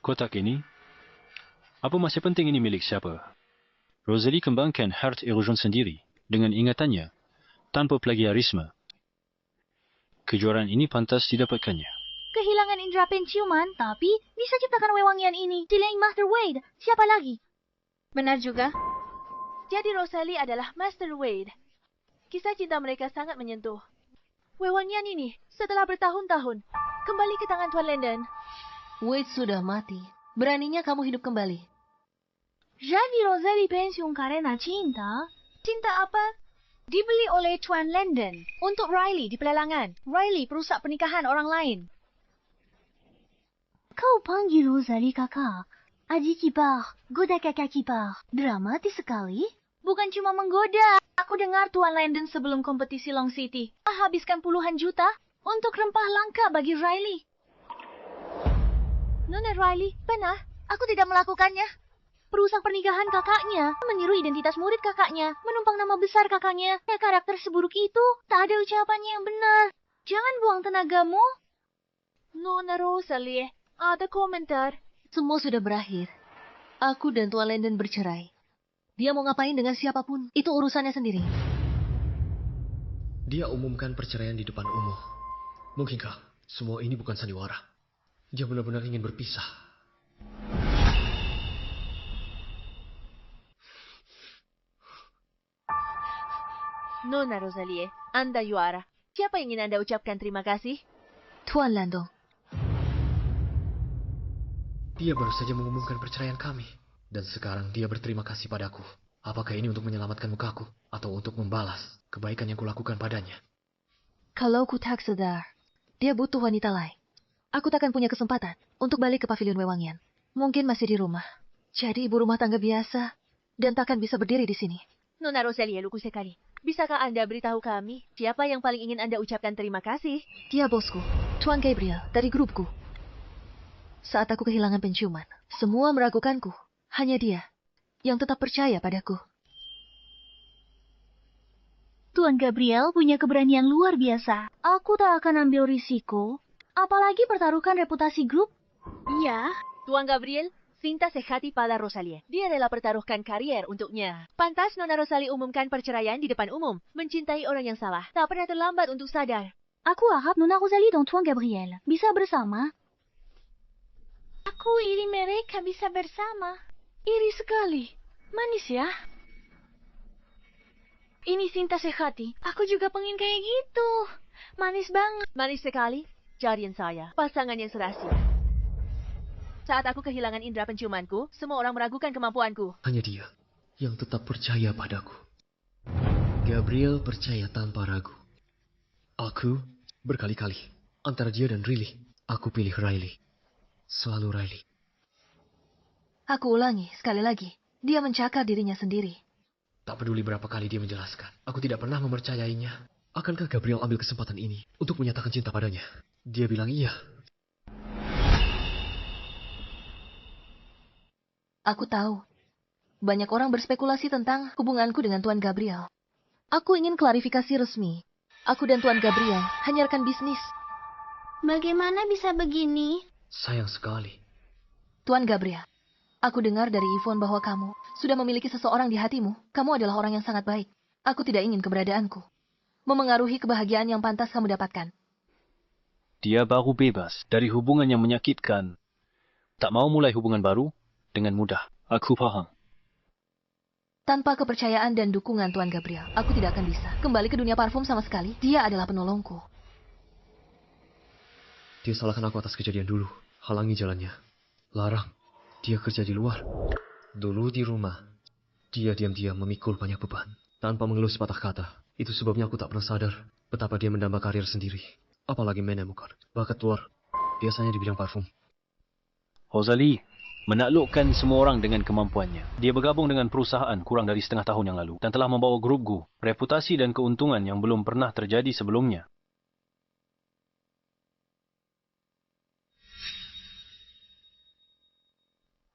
Kotak ini? Apa masih penting ini milik siapa? Rosalie kembangkan Heart Erosion sendiri dengan ingatannya, tanpa plagiarisme. Kejuaraan ini pantas didapatkannya. Kehilangan indera penciuman, tapi bisa ciptakan wewangian ini. Selain Master Wade, siapa lagi? Benar juga. Jadi Rosalie adalah Master Wade. Kisah cinta mereka sangat menyentuh. Wewangian ini, setelah bertahun-tahun, kembali ke tangan Tuan Landon. Wade sudah mati. Beraninya kamu hidup kembali. Jadi Rosalie pensiun karena cinta? Cinta apa? Dibeli oleh Tuan Landon Untuk Riley di pelelangan. Riley perusak pernikahan orang lain. Kau panggil Rosalie kakak. Aji kipar, goda kakak kipar. Dramatis sekali. Bukan cuma menggoda. Aku dengar Tuan Landon sebelum kompetisi Long City habiskan puluhan juta untuk rempah langka bagi Riley. Nona Riley, benar. Aku tidak melakukannya. Perusak pernikahan kakaknya, meniru identitas murid kakaknya, menumpang nama besar kakaknya. Ya, karakter seburuk itu, tak ada ucapannya yang benar. Jangan buang tenagamu. Nona Rosalie, ada komentar. Semua sudah berakhir. Aku dan Tuan Landon bercerai. Dia mau ngapain dengan siapapun, itu urusannya sendiri. Dia umumkan perceraian di depan umum. Mungkinkah semua ini bukan sandiwara? Dia benar-benar ingin berpisah. Nona Rosalie, Anda juara. Siapa yang ingin Anda ucapkan terima kasih? Tuan Landong. Dia baru saja mengumumkan perceraian kami. Dan sekarang dia berterima kasih padaku. Apakah ini untuk menyelamatkan mukaku? Atau untuk membalas kebaikan yang kulakukan padanya? Kalau ku tak sadar, dia butuh wanita lain. Aku takkan punya kesempatan untuk balik ke pavilion Wewangian. Mungkin masih di rumah. Jadi ibu rumah tangga biasa. Dan takkan bisa berdiri di sini. Nona Rosalie, lugu sekali. Bisakah Anda beritahu kami siapa yang paling ingin Anda ucapkan terima kasih? Dia bosku, Tuan Gabriel, dari grupku. Saat aku kehilangan penciuman, semua meragukanku. Hanya dia yang tetap percaya padaku. Tuan Gabriel punya keberanian luar biasa. Aku tak akan ambil risiko, apalagi pertaruhkan reputasi grup. Iya, Tuan Gabriel, cinta sehati pada Rosalie. Dia rela pertaruhkan karier untuknya. Pantas Nona Rosalie umumkan perceraian di depan umum. Mencintai orang yang salah. Tak pernah terlambat untuk sadar. Aku harap Nona Rosalie dan Tuan Gabriel bisa bersama. Aku iri mereka bisa bersama. Iri sekali. Manis ya. Ini cinta sehati. Aku juga pengen kayak gitu. Manis banget. Manis sekali. Jarian saya. Pasangan yang serasi. Saat aku kehilangan indera penciumanku, semua orang meragukan kemampuanku. Hanya dia yang tetap percaya padaku. Gabriel percaya tanpa ragu. Aku berkali-kali antara dia dan Riley. Aku pilih Riley. Selalu Riley. Aku ulangi sekali lagi. Dia mencakar dirinya sendiri. Tak peduli berapa kali dia menjelaskan. Aku tidak pernah mempercayainya. Akankah Gabriel ambil kesempatan ini untuk menyatakan cinta padanya? Dia bilang iya. Aku tahu. Banyak orang berspekulasi tentang hubunganku dengan Tuan Gabriel. Aku ingin klarifikasi resmi. Aku dan Tuan Gabriel hanya rekan bisnis. Bagaimana bisa begini? Sayang sekali. Tuan Gabriel, aku dengar dari Yvonne bahwa kamu sudah memiliki seseorang di hatimu. Kamu adalah orang yang sangat baik. Aku tidak ingin keberadaanku memengaruhi kebahagiaan yang pantas kamu dapatkan. Dia baru bebas dari hubungan yang menyakitkan. Tak mau mulai hubungan baru dengan mudah. Aku paham. Tanpa kepercayaan dan dukungan Tuan Gabriel, aku tidak akan bisa kembali ke dunia parfum sama sekali. Dia adalah penolongku. Dia salahkan aku atas kejadian dulu. Halangi jalannya. Larang. Dia kerja di luar. Dulu di rumah, dia diam-diam memikul banyak beban. Tanpa mengeluh sepatah kata. Itu sebabnya aku tak pernah sadar betapa dia mendamba karir sendiri. Apalagi menemukan bakat luar. Biasanya di bidang parfum. Rosalie menaklukkan semua orang dengan kemampuannya. Dia bergabung dengan perusahaan kurang dari setengah tahun yang lalu. Dan telah membawa grup Gu reputasi dan keuntungan yang belum pernah terjadi sebelumnya.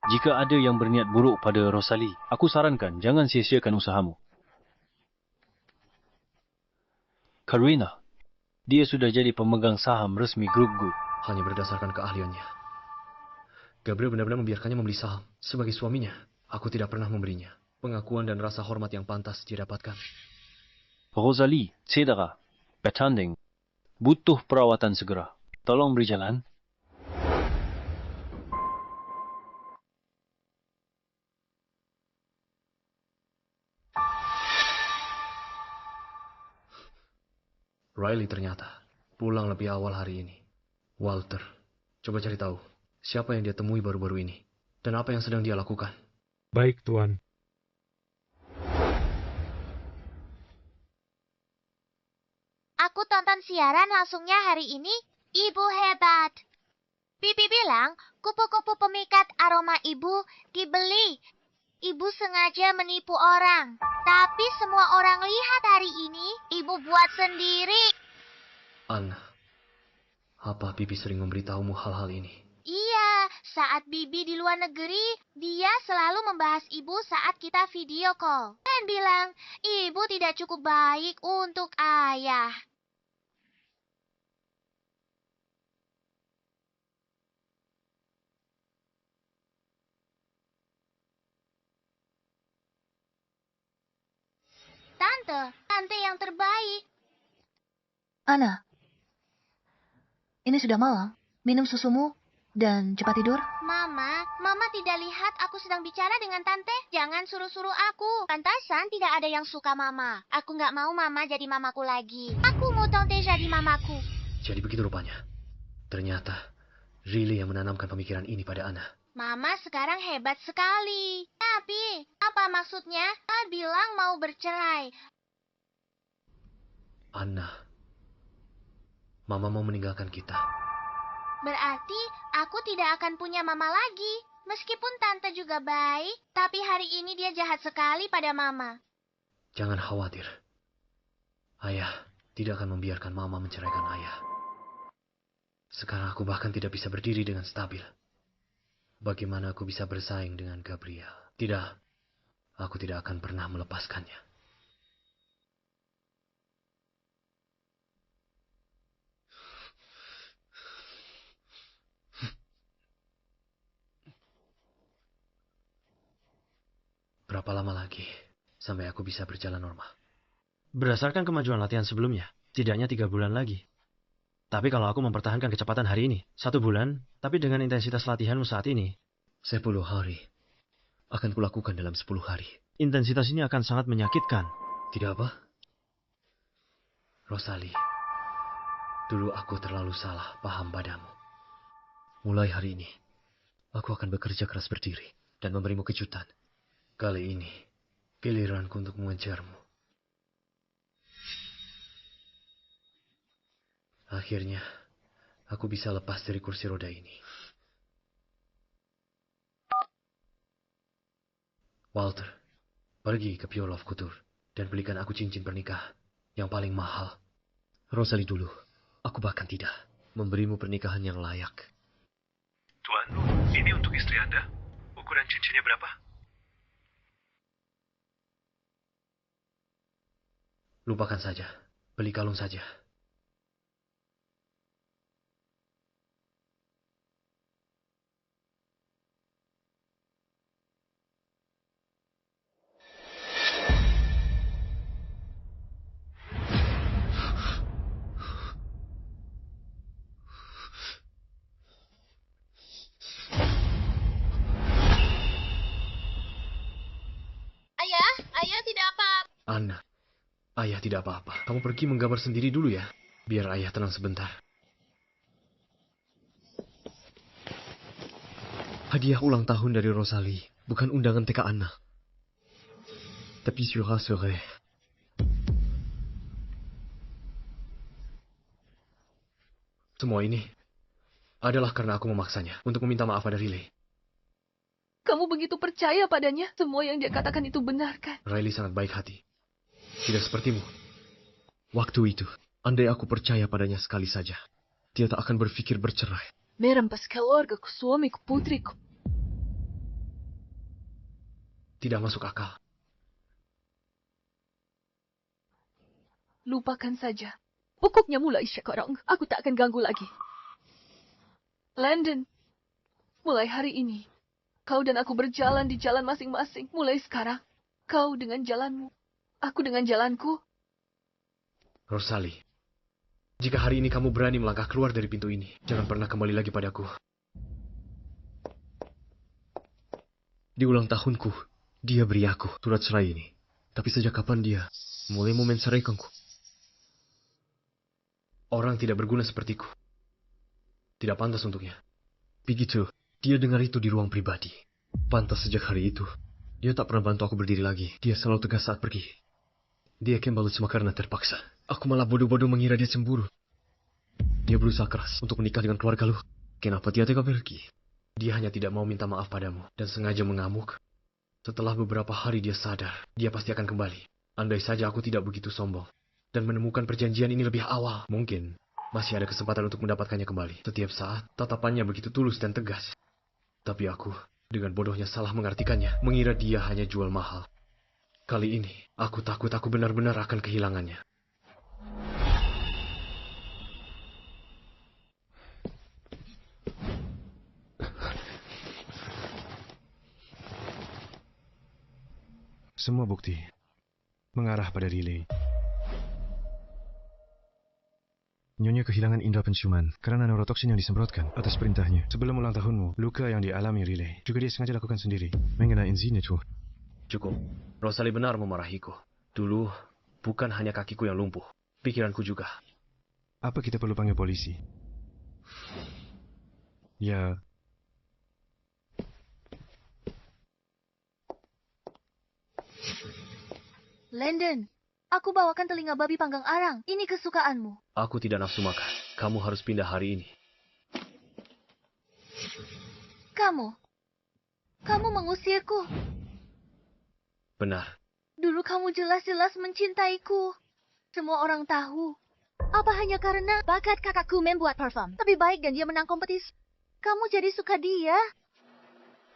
Jika ada yang berniat buruk pada Rosalie, aku sarankan jangan sia-siakan usahamu. Karina, dia sudah jadi pemegang saham resmi grup Gu. Hanya berdasarkan keahliannya. Gabriel benar-benar membiarkannya membeli saham. Sebagai suaminya, aku tidak pernah memberinya pengakuan dan rasa hormat yang pantas dia dapatkan. Rosalie, cedera, bertanding, butuh perawatan segera. Tolong beri jalan. Riley ternyata pulang lebih awal hari ini. Walter, coba cari tahu siapa yang dia temui baru-baru ini dan apa yang sedang dia lakukan. Baik, Tuan. Aku tonton siaran langsungnya hari ini. Ibu hebat. Bibi bilang kupu-kupu pemikat aroma ibu dibeli. Ibu sengaja menipu orang. Tapi semua orang lihat hari ini, ibu buat sendiri. Anna, apa Bibi sering memberitahumu hal-hal ini? Iya, saat Bibi di luar negeri, dia selalu membahas ibu saat kita video call. Dan bilang, ibu tidak cukup baik untuk ayah. Tante yang terbaik. Ana, ini sudah malam. Minum susumu dan cepat tidur. Mama tidak lihat aku sedang bicara dengan Tante. Jangan suruh-suruh aku. Pantasan tidak ada yang suka Mama. Aku nggak mau Mama jadi mamaku lagi. Aku mau Tante jadi mamaku. Jadi begitu rupanya. Ternyata, Riley yang menanamkan pemikiran ini pada Ana. Mama sekarang hebat sekali. Tapi, apa maksudnya? Mama bilang mau bercerai. Ana, Mama mau meninggalkan kita. Berarti aku tidak akan punya mama lagi. Meskipun Tante juga baik, tapi hari ini dia jahat sekali pada Mama. Jangan khawatir. Ayah tidak akan membiarkan Mama menceraikan Ayah. Sekarang aku bahkan tidak bisa berdiri dengan stabil. Bagaimana aku bisa bersaing dengan Gabriel? Tidak, aku tidak akan pernah melepaskannya. Berapa lama lagi sampai aku bisa berjalan normal? Berdasarkan kemajuan latihan sebelumnya, tidaknya 3 bulan lagi. Tapi kalau aku mempertahankan kecepatan hari ini, 1 bulan, tapi dengan intensitas latihanmu saat ini, 10 hari. Akan kulakukan dalam 10 hari. Intensitas ini akan sangat menyakitkan. Tidak apa? Rosalie, dulu aku terlalu salah paham padamu. Mulai hari ini, aku akan bekerja keras berdiri dan memberimu kejutan. Kali ini, giliranku untuk mengejarmu. Akhirnya, aku bisa lepas dari kursi roda ini. Walter, pergi ke Pure Love Couture dan belikan aku cincin pernikahan yang paling mahal. Rosalie dulu, aku bahkan tidak memberimu pernikahan yang layak. Tuan, ini untuk istri Anda. Ukuran cincinnya berapa? Lupakan saja, beli kalung saja. Ayah tidak apa. Anna, ayah tidak apa-apa. Kamu pergi menggambar sendiri dulu ya, biar ayah tenang sebentar. Hadiah ulang tahun dari Rosalie, bukan undangan TK Anna. Tapi je rassurerai. Semua ini adalah karena aku memaksanya untuk meminta maaf pada Riley. Kamu begitu percaya padanya, semua yang dia katakan itu benar kan? Riley sangat baik hati. Tidak sepertimu. Waktu itu, andai aku percaya padanya sekali saja, dia tak akan berpikir bercerai. Merampas keluarga ku, suamiku, putriku. Tidak masuk akal. Lupakan saja. Pokoknya mulai sekarang, aku tak akan ganggu lagi. Landon, mulai hari ini, kau dan aku berjalan di jalan masing-masing. Mulai sekarang, kau dengan jalanmu, aku dengan jalanku. Rosalie, jika hari ini kamu berani melangkah keluar dari pintu ini, jangan pernah kembali lagi padaku. Di ulang tahunku, dia beri aku surat cerai ini. Tapi sejak kapan dia mulai mau menceraikanku? Orang tidak berguna sepertiku. Tidak pantas untuknya. Begitu, dia dengar itu di ruang pribadi. Pantas sejak hari itu, dia tak pernah bantu aku berdiri lagi. Dia selalu tegas saat pergi. Dia kembalut semua karena terpaksa. Aku malah bodoh-bodoh mengira dia cemburu. Dia berusaha keras untuk menikah dengan keluarga lu. Kenapa dia tega pergi? Dia hanya tidak mau minta maaf padamu dan sengaja mengamuk. Setelah beberapa hari dia sadar, dia pasti akan kembali. Andai saja aku tidak begitu sombong dan menemukan perjanjian ini lebih awal, mungkin masih ada kesempatan untuk mendapatkannya kembali. Setiap saat, tatapannya begitu tulus dan tegas. Tapi aku, dengan bodohnya salah mengartikannya, mengira dia hanya jual mahal. Kali ini, aku takut aku benar-benar akan kehilangannya. Semua bukti mengarah pada Riley. Nyonya kehilangan indera penciuman karena neurotoksin yang disemprotkan atas perintahnya. Sebelum ulang tahunmu, luka yang dialami Riley juga dia sengaja lakukan sendiri. Mengenai insini itu. Cukup. Rosalie benar memarahiku. Dulu, bukan hanya kakiku yang lumpuh. Pikiranku juga. Apa kita perlu panggil polisi? Ya. Landon, aku bawakan telinga babi panggang arang. Ini kesukaanmu. Aku tidak nafsu makan. Kamu harus pindah hari ini. Kamu mengusirku. Benar. Dulu kamu jelas-jelas mencintaiku. Semua orang tahu. Apa hanya karena bakat kakakku membuat parfum? Lebih baik dan dia menang kompetisi. Kamu jadi suka dia.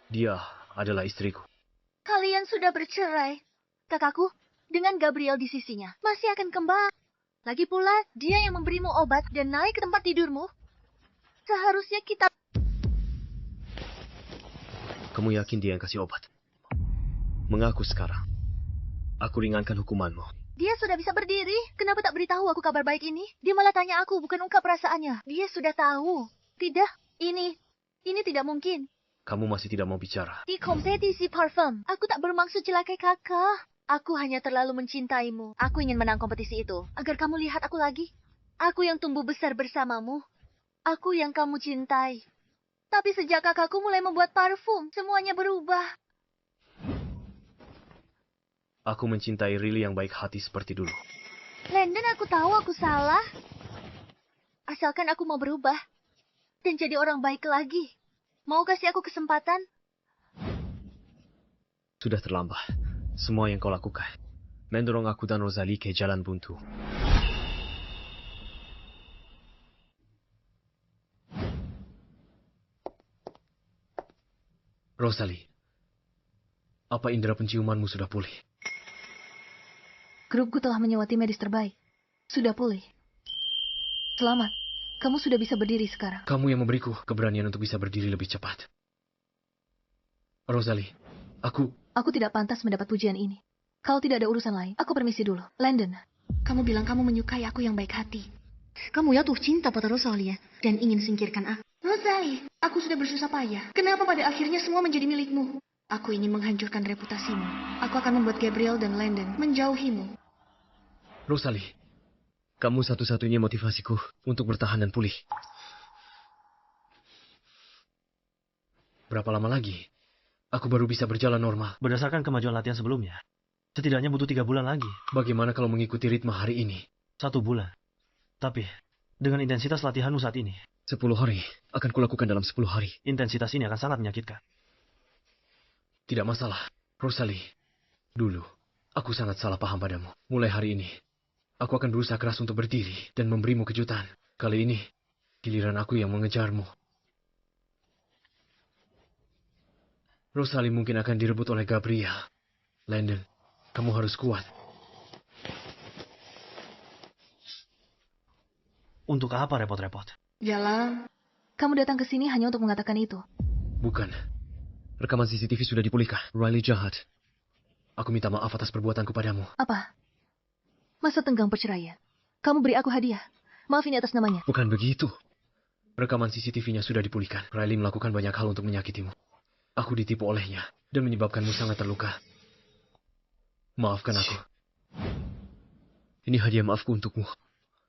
Dia adalah istriku. Kalian sudah bercerai. Kakakku, dengan Gabriel di sisinya, masih akan kembali. Lagi pula, dia yang memberimu obat dan naik ke tempat tidurmu. Seharusnya kita... Kamu yakin dia yang kasih obat? Mengaku sekarang. Aku ringankan hukumanmu. Dia sudah bisa berdiri. Kenapa tak beritahu aku kabar baik ini? Dia malah tanya aku, bukan ungkap perasaannya. Dia sudah tahu. Tidak, ini tidak mungkin. Kamu masih tidak mau bicara. Di kompetisi parfum, aku tak bermaksud celakai kakak. Aku hanya terlalu mencintaimu. Aku ingin menang kompetisi itu, agar kamu lihat aku lagi. Aku yang tumbuh besar bersamamu. Aku yang kamu cintai. Tapi sejak kakakku mulai membuat parfum, semuanya berubah. Aku mencintai Riley yang baik hati seperti dulu. Landon, aku tahu aku salah. Asalkan aku mau berubah. Dan jadi orang baik lagi. Mau kasih aku kesempatan? Sudah terlambat. Semua yang kau lakukan mendorong aku dan Rosalie ke jalan buntu. Rosalie, apa indera penciumanmu sudah pulih? Grupku telah menyewa tim medis terbaik. Sudah pulih. Selamat. Kamu sudah bisa berdiri sekarang. Kamu yang memberiku keberanian untuk bisa berdiri lebih cepat. Rosalie, Aku tidak pantas mendapat pujian ini. Kalau tidak ada urusan lain, aku permisi dulu. Landon. Kamu bilang kamu menyukai aku yang baik hati. Kamu jatuh cinta pada Rosalie dan ingin singkirkan aku. Rosalie, aku sudah bersusah payah. Kenapa pada akhirnya semua menjadi milikmu? Aku ingin menghancurkan reputasimu. Aku akan membuat Gabriel dan Landon menjauhimu. Rosalie, kamu satu-satunya motivasiku untuk bertahan dan pulih. Berapa lama lagi? Aku baru bisa berjalan normal. Berdasarkan kemajuan latihan sebelumnya, setidaknya butuh 3 bulan lagi. Bagaimana kalau mengikuti ritme hari ini? 1 bulan. Tapi, dengan intensitas latihanmu saat ini, 10 hari akan kulakukan dalam 10 hari. Intensitas ini akan sangat menyakitkan. Tidak masalah. Rosalie, dulu, aku sangat salah paham padamu. Mulai hari ini, aku akan berusaha keras untuk berdiri dan memberimu kejutan. Kali ini, giliran aku yang mengejarmu. Rosalie mungkin akan direbut oleh Gabriel. Landon, kamu harus kuat. Untuk apa repot-repot? Jalan. Kamu datang ke sini hanya untuk mengatakan itu. Bukan. Rekaman CCTV sudah dipulihkan. Riley jahat. Aku minta maaf atas perbuatanku padamu. Apa? Masa tenggang perceraian? Kamu beri aku hadiah. Maaf ini atas namanya. Bukan begitu. Rekaman CCTV-nya sudah dipulihkan. Riley melakukan banyak hal untuk menyakitimu. Aku ditipu olehnya dan menyebabkanmu sangat terluka. Maafkan aku. Ini hadiah maafku untukmu.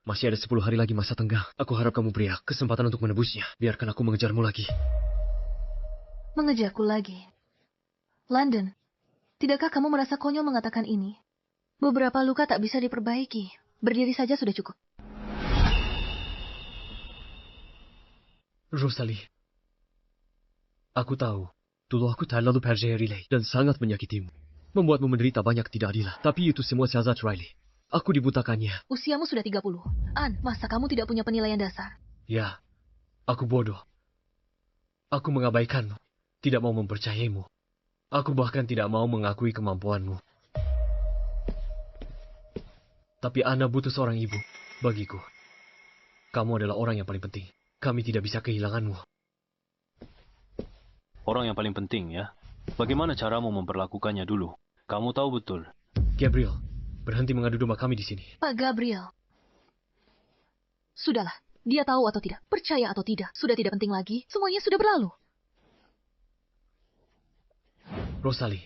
Masih ada 10 hari lagi masa tenggang. Aku harap kamu beri kesempatan untuk menebusnya. Biarkan aku mengejarmu lagi. Mengejarku lagi? Landon, tidakkah kamu merasa konyol mengatakan ini? Beberapa luka tak bisa diperbaiki. Berdiri saja sudah cukup. Rosalie, aku tahu. Dulu aku terlalu percaya Riley dan sangat menyakitimu. Membuatmu menderita banyak ketidakadilan. Tapi itu semua siasat Riley. Aku dibutakannya. Usiamu sudah 30. An, masa kamu tidak punya penilaian dasar? Ya, aku bodoh. Aku mengabaikanmu. Tidak mau mempercayaimu. Aku bahkan tidak mau mengakui kemampuanmu. Tapi Ana butuh seorang ibu. Bagiku, kamu adalah orang yang paling penting. Kami tidak bisa kehilanganmu. Orang yang paling penting ya. Bagaimana caramu memperlakukannya dulu? Kamu tahu betul. Gabriel, Berhenti mengadu domba kami di sini. Pak Gabriel. Sudahlah, dia tahu atau tidak, percaya atau tidak, sudah tidak penting lagi, semuanya sudah berlalu. Rosalie,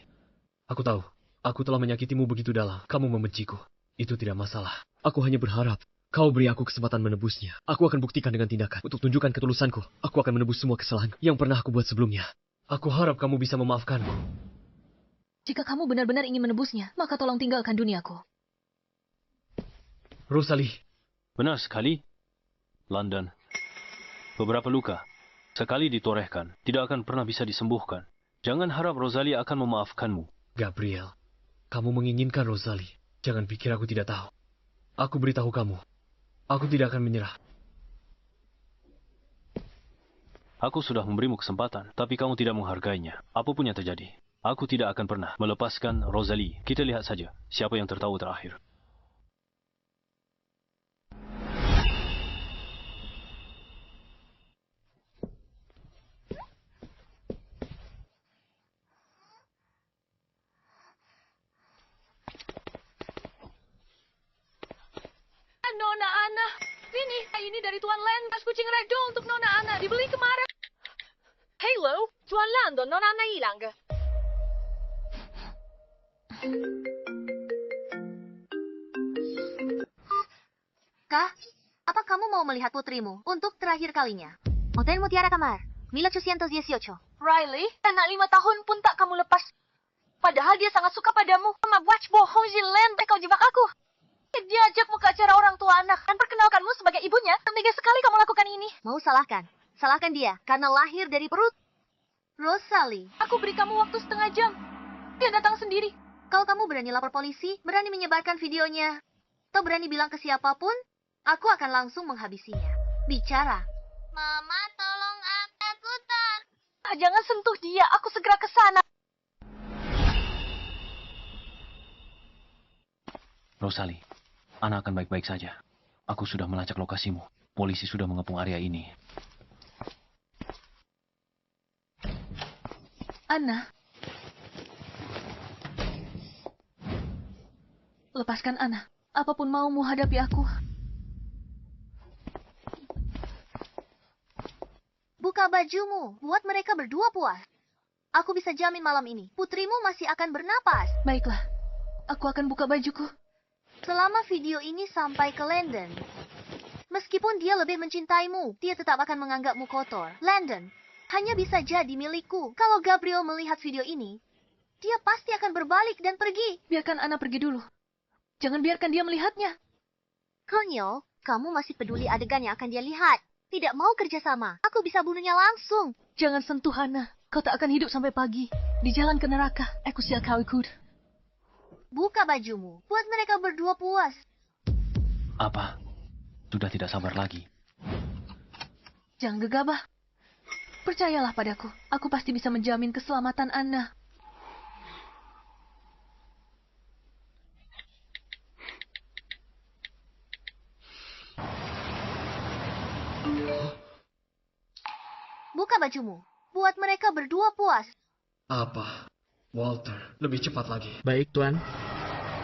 aku tahu, aku telah menyakitimu begitu dalam. Kamu membenciku. Itu tidak masalah. Aku hanya berharap kau beri aku kesempatan menebusnya. Aku akan buktikan dengan tindakan. Untuk tunjukkan ketulusanku, aku akan menebus semua kesalahan yang pernah aku buat sebelumnya. Aku harap kamu bisa memaafkanku. Jika kamu benar-benar ingin menebusnya, maka tolong tinggalkan duniaku. Rosalie. Benar sekali. London. Beberapa luka, sekali ditorehkan, tidak akan pernah bisa disembuhkan. Jangan harap Rosalie akan memaafkanmu. Gabriel, kamu menginginkan Rosalie. Jangan pikir aku tidak tahu. Aku beritahu kamu, aku tidak akan menyerah. Aku sudah memberimu kesempatan, tapi kamu tidak menghargainya. Apapun yang terjadi, aku tidak akan pernah melepaskan Rosalie. Kita lihat saja siapa yang tertawa terakhir. Nona Ana, ini dari Tuan Landon, kucing ragdoll untuk Nona Ana, dibeli kemarin. Hello, Tuan Landon, Nona Ana hilang. Kah, apa kamu mau melihat putrimu untuk terakhir kalinya? Hotel Mutiara Kamar, 1818. Riley, anak 5 tahun pun tak kamu lepas. Padahal dia sangat suka padamu. Mama watch bohong Jilen, kau jebak aku. Dia ajakmu ke acara orang tua anak dan perkenalkanmu sebagai ibunya. Tega sekali kamu lakukan ini. Mau salahkan? Salahkan dia karena lahir dari perut Rosalie. Aku beri kamu waktu setengah jam. Dia datang sendiri. Kalau kamu berani lapor polisi, berani menyebarkan videonya, atau berani bilang ke siapapun, aku akan langsung menghabisinya. Bicara. Mama, tolong aku tak. Jangan sentuh dia, aku segera ke sana. Rosalie, Ana akan baik-baik saja. Aku sudah melacak lokasimu. Polisi sudah mengepung area ini. Ana. Lepaskan Ana. Apapun maumu hadapi aku. Buka bajumu, buat mereka berdua puas. Aku bisa jamin malam ini, putrimu masih akan bernapas. Baiklah, aku akan buka bajuku. Selama video ini sampai ke Landon, meskipun dia lebih mencintaimu, dia tetap akan menganggapmu kotor. Landon hanya bisa jadi milikku. Kalau Gabriel melihat video ini, dia pasti akan berbalik dan pergi. Biarkan Ana pergi dulu. Jangan biarkan dia melihatnya. Konyol, kamu masih peduli adegan yang akan dia lihat. Tidak mau kerjasama. Aku bisa bunuhnya langsung. Jangan sentuh Ana. Kau tak akan hidup sampai pagi. Di jalan ke neraka. Aku sial kau ikut. Buka bajumu. Buat mereka berdua puas. Apa? Sudah tidak sabar lagi. Jangan gegabah. Percayalah padaku. Aku pasti bisa menjamin keselamatan Ana. Buka bajumu. Buat mereka berdua puas. Apa? Walter, lebih cepat lagi. Baik, Tuan.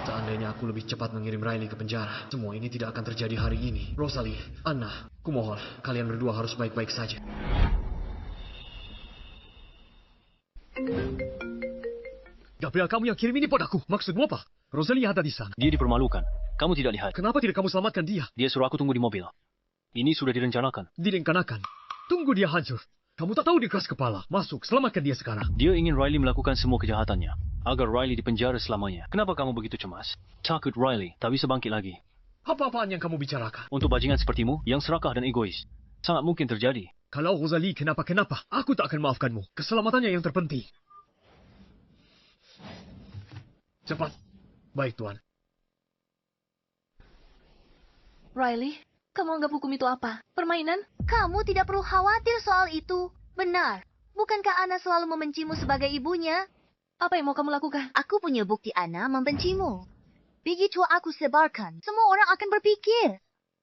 Seandainya aku lebih cepat mengirim Riley ke penjara, semua ini tidak akan terjadi hari ini. Rosalie, Anna, kumohon, kalian berdua harus baik-baik saja. Gabriel, kamu yang kirim ini padaku. Maksudmu apa? Rosalie ada di sana. Dia dipermalukan. Kamu tidak lihat. Kenapa tidak kamu selamatkan dia? Dia suruh aku tunggu di mobil. Ini sudah direncanakan. Direncanakan? Tunggu dia hancur. Kamu tak tahu dia keras kepala. Masuk, selamatkan dia sekarang. Dia ingin Riley melakukan semua kejahatannya, agar Riley dipenjara selamanya. Kenapa kamu begitu cemas? Takut Riley tak bisa bangkit lagi. Apa-apaan yang kamu bicarakan? Untuk bajingan sepertimu, yang serakah dan egois, sangat mungkin terjadi. Kalau Rosalie kenapa-kenapa, aku tak akan maafkanmu. Keselamatannya yang terpenting. Cepat. Baik, Tuan. Riley, kamu anggap hukum itu apa? Permainan? Kamu tidak perlu khawatir soal itu. Benar. Bukankah Ana selalu membencimu sebagai ibunya? Apa yang mau kamu lakukan? Aku punya bukti Ana membencimu. Begitu aku sebarkan, semua orang akan berpikir,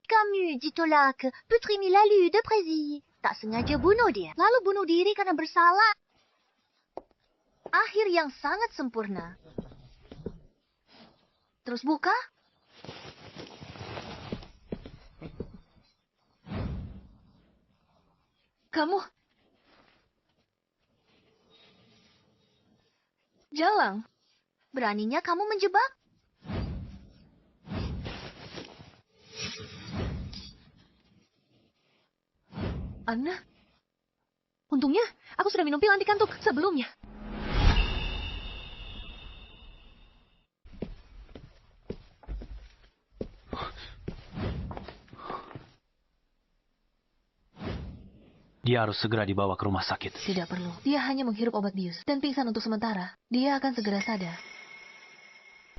kamu ditolak, putrimu lalu depresi. Tak sengaja bunuh dia, lalu bunuh diri karena bersalah. Akhir yang sangat sempurna. Terus buka. Kamu... Jalang. Beraninya kamu menjebak? Anna? Untungnya, aku sudah minum pil anti kantuk sebelumnya. Dia harus segera dibawa ke rumah sakit. Tidak perlu. Dia hanya menghirup obat bius dan pingsan untuk sementara. Dia akan segera sadar.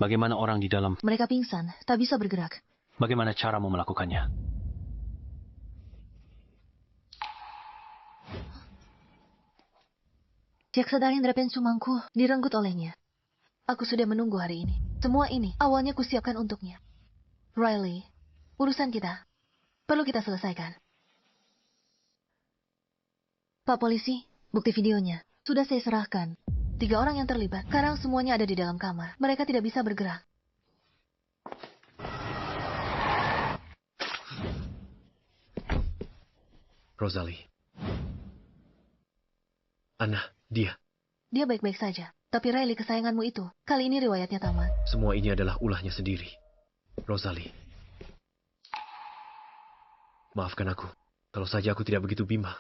Bagaimana orang di dalam? Mereka pingsan, tak bisa bergerak. Bagaimana caramu melakukannya? Jaksa Darendra Pensumangku direnggut olehnya. Aku sudah menunggu hari ini. Semua ini awalnya kusiapkan untuknya. Riley, urusan kita perlu kita selesaikan. Pak polisi, bukti videonya sudah saya serahkan. 3 orang yang terlibat. Sekarang semuanya ada di dalam kamar. Mereka tidak bisa bergerak. Rosalie. Anna, dia. Dia baik-baik saja. Tapi Riley kesayanganmu itu, kali ini riwayatnya tamat. Semua ini adalah ulahnya sendiri. Rosalie. Maafkan aku. Kalau saja aku tidak begitu bimbang,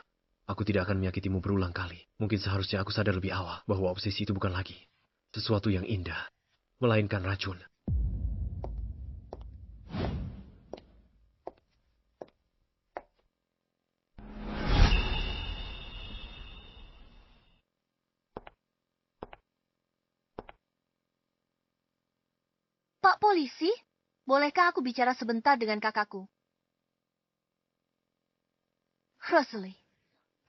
aku tidak akan menyakitimu berulang kali. Mungkin seharusnya aku sadar lebih awal bahwa obsesi itu bukan lagi sesuatu yang indah, melainkan racun. Pak polisi, bolehkah aku bicara sebentar dengan kakakku? Rosalie,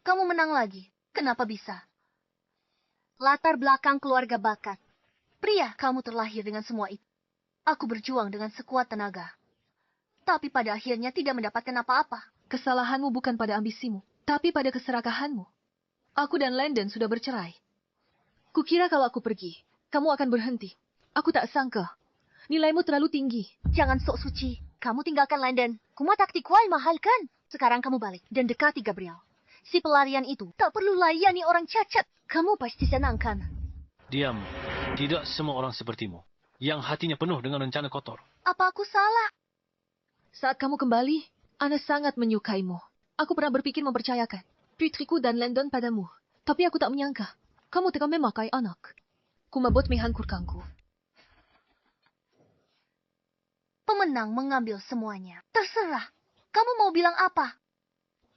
kamu menang lagi. Kenapa bisa? Latar belakang keluarga bakat. Pria, kamu terlahir dengan semua itu. Aku berjuang dengan sekuat tenaga. Tapi pada akhirnya tidak mendapatkan apa-apa. Kesalahanmu bukan pada ambisimu, tapi pada keserakahanmu. Aku dan Landon sudah bercerai. Kukira kalau aku pergi, kamu akan berhenti. Aku tak sangka. Nilaimu terlalu tinggi. Jangan sok suci. Kamu tinggalkan Landon. Kuma taktik wal mahal kan? Sekarang kamu balik dan dekati Gabriel. Si pelarian itu tak perlu layani orang cacat. Kamu pasti senang kan? Diam. Tidak semua orang sepertimu. Yang hatinya penuh dengan rencana kotor. Apa aku salah? Saat kamu kembali, Ana sangat menyukaimu. Aku pernah berpikir mempercayakan putriku dan Landon padamu. Tapi aku tak menyangka. Kamu tega memakai anak. Kumabot menghancurkanku. Pemenang mengambil semuanya. Terserah. Kamu mau bilang apa?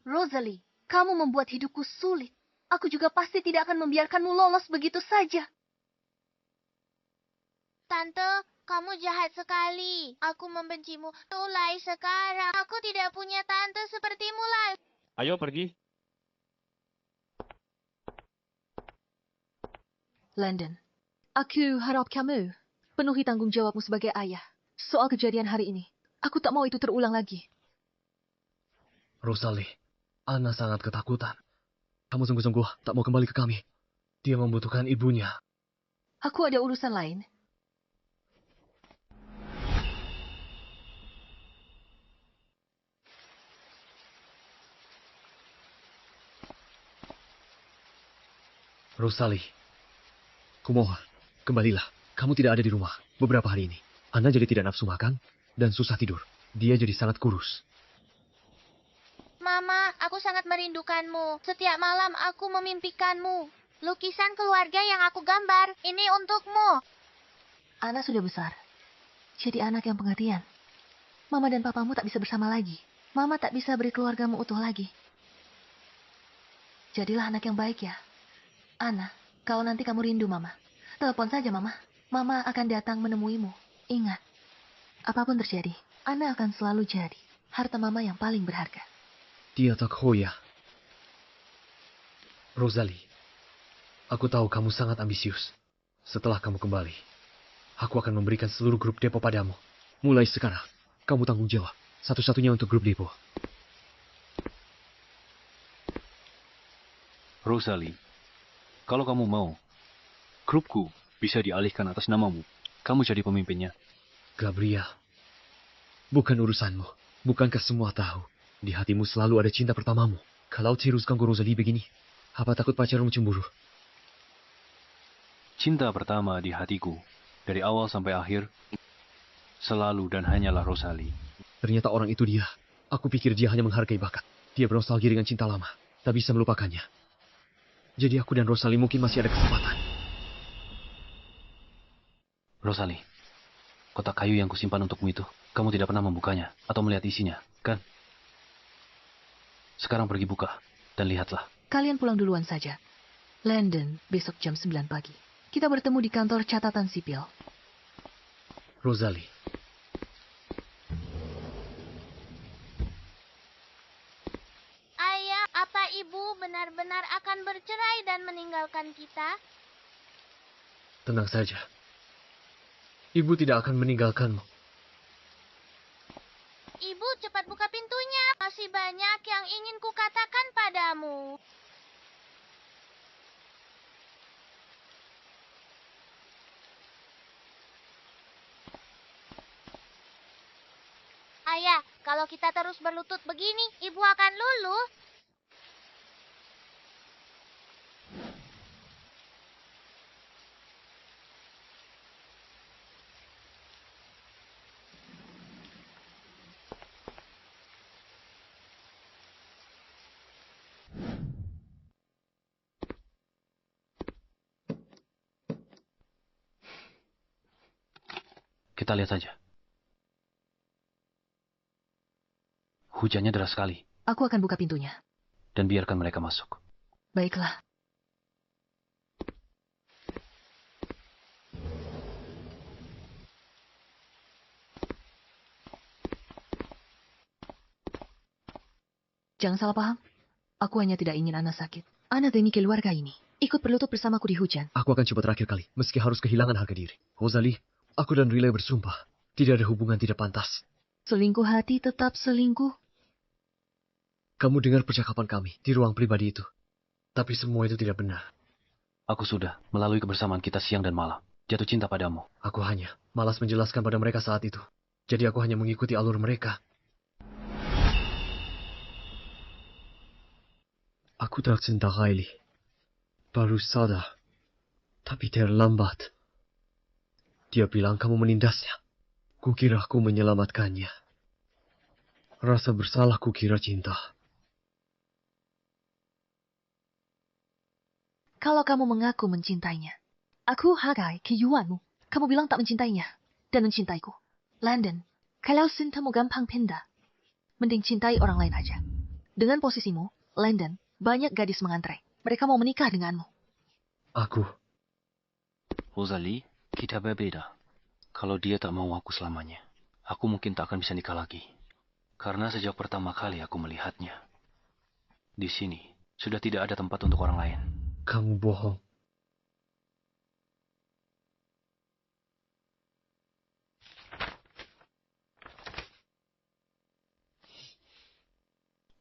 Rosalie, kamu membuat hidupku sulit. Aku juga pasti tidak akan membiarkanmu lolos begitu saja. Tante, kamu jahat sekali. Aku membencimu mulai sekarang. Aku tidak punya tante sepertimu lagi. Ayo pergi. Landon, aku harap kamu penuhi tanggung jawabmu sebagai ayah. Soal kejadian hari ini, aku tak mau itu terulang lagi. Rosalie, Anna sangat ketakutan. Kamu sungguh-sungguh tak mau kembali ke kami. Dia membutuhkan ibunya. Aku ada urusan lain. Rosalie, kumohon, kembalilah. Kamu tidak ada di rumah beberapa hari ini. Anna jadi tidak nafsu makan dan susah tidur. Dia jadi sangat kurus. Mama, aku sangat merindukanmu. Setiap malam aku memimpikanmu. Lukisan keluarga yang aku gambar, ini untukmu. Ana sudah besar. Jadi anak yang pengertian. Mama dan papamu tak bisa bersama lagi. Mama tak bisa beri keluargamu utuh lagi. Jadilah anak yang baik ya. Ana, kalau nanti kamu rindu Mama, telepon saja Mama. Mama akan datang menemuimu. Ingat, apapun terjadi, Ana akan selalu jadi harta Mama yang paling berharga. Dia tak hoya. Rosalie, aku tahu kamu sangat ambisius. Setelah kamu kembali, aku akan memberikan seluruh grup depo padamu. Mulai sekarang, kamu tanggung jawab. Satu-satunya untuk grup depo. Rosalie, kalau kamu mau, grupku bisa dialihkan atas namamu. Kamu jadi pemimpinnya. Gabriel, bukan urusanmu. Bukankah semua tahu? Di hatimu selalu ada cinta pertamamu. Kalau terus ganggu Rosalie begini, apa takut pacarmu cemburu? Cinta pertama di hatiku, dari awal sampai akhir, selalu dan hanyalah Rosalie. Ternyata orang itu dia. Aku pikir dia hanya menghargai bakat. Dia bernostalgia dengan cinta lama, tak bisa melupakannya. Jadi aku dan Rosalie mungkin masih ada kesempatan. Rosalie, kotak kayu yang kusimpan untukmu itu, kamu tidak pernah membukanya atau melihat isinya, kan? Sekarang pergi buka dan lihatlah. Kalian pulang duluan saja. Landon, besok jam 9 pagi. Kita bertemu di kantor catatan sipil. Rosalie. Ayah, apa ibu benar-benar akan bercerai dan meninggalkan kita? Tenang saja. Ibu tidak akan meninggalkanmu. Ibu, cepat buka pintunya. Masih banyak yang ingin kukatakan padamu. Ayah, kalau kita terus berlutut begini, ibu akan luluh. Kita lihat saja. Hujannya deras sekali. Aku akan buka pintunya. Dan biarkan mereka masuk. Baiklah. Jangan salah paham. Aku hanya tidak ingin Ana sakit. Ana demi keluarga ini. Ikut berlutut bersamaku di hujan. Aku akan coba terakhir kali, meski harus kehilangan harga diri. Rosalie, aku dan Riley bersumpah. Tidak ada hubungan tidak pantas. Selingkuh hati tetap selingkuh. Kamu dengar percakapan kami di ruang pribadi itu. Tapi semua itu tidak benar. Aku sudah, melalui kebersamaan kita siang dan malam, jatuh cinta padamu. Aku hanya malas menjelaskan pada mereka saat itu. Jadi aku hanya mengikuti alur mereka. Aku tercinta Riley. Baru sadar. Tapi terlambat. Dia bilang kamu menindasnya. Kukira aku menyelamatkannya. Rasa bersalah kukira cinta. Kalau kamu mengaku mencintainya, aku hargai kejuanmu. Kamu bilang tak mencintainya dan mencintaiku. Landon, kalau cintamu gampang pindah, mending cintai orang lain aja. Dengan posisimu, Landon, banyak gadis mengantre. Mereka mau menikah denganmu. Aku. Rosalie, kita berbeda. Kalau dia tak mau aku selamanya, aku mungkin tak akan bisa nikah lagi. Karena sejak pertama kali aku melihatnya, di sini sudah tidak ada tempat untuk orang lain. Kamu bohong.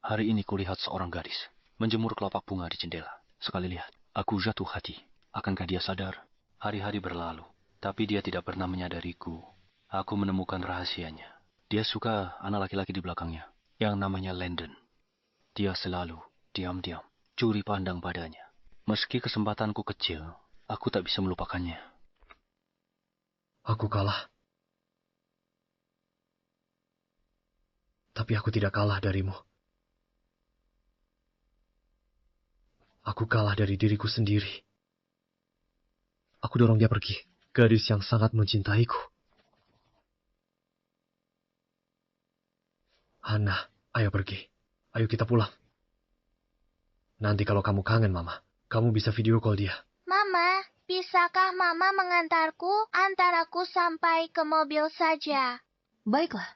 Hari ini kulihat seorang gadis menjemur kelopak bunga di jendela. Sekali lihat, aku jatuh hati. Akankah dia sadar? Hari-hari berlalu, tapi dia tidak pernah menyadariku. Aku menemukan rahasianya. Dia suka anak laki-laki di belakangnya, yang namanya Landon. Dia selalu diam-diam, curi pandang padanya. Meski kesempatanku kecil, aku tak bisa melupakannya. Aku kalah. Tapi aku tidak kalah darimu. Aku kalah dari diriku sendiri. Aku dorong dia pergi. Gadis yang sangat mencintaiku. Hana, ayo pergi. Ayo kita pulang. Nanti kalau kamu kangen Mama, kamu bisa video call dia. Mama, bisakah Mama mengantarku? Antar aku sampai ke mobil saja. Baiklah.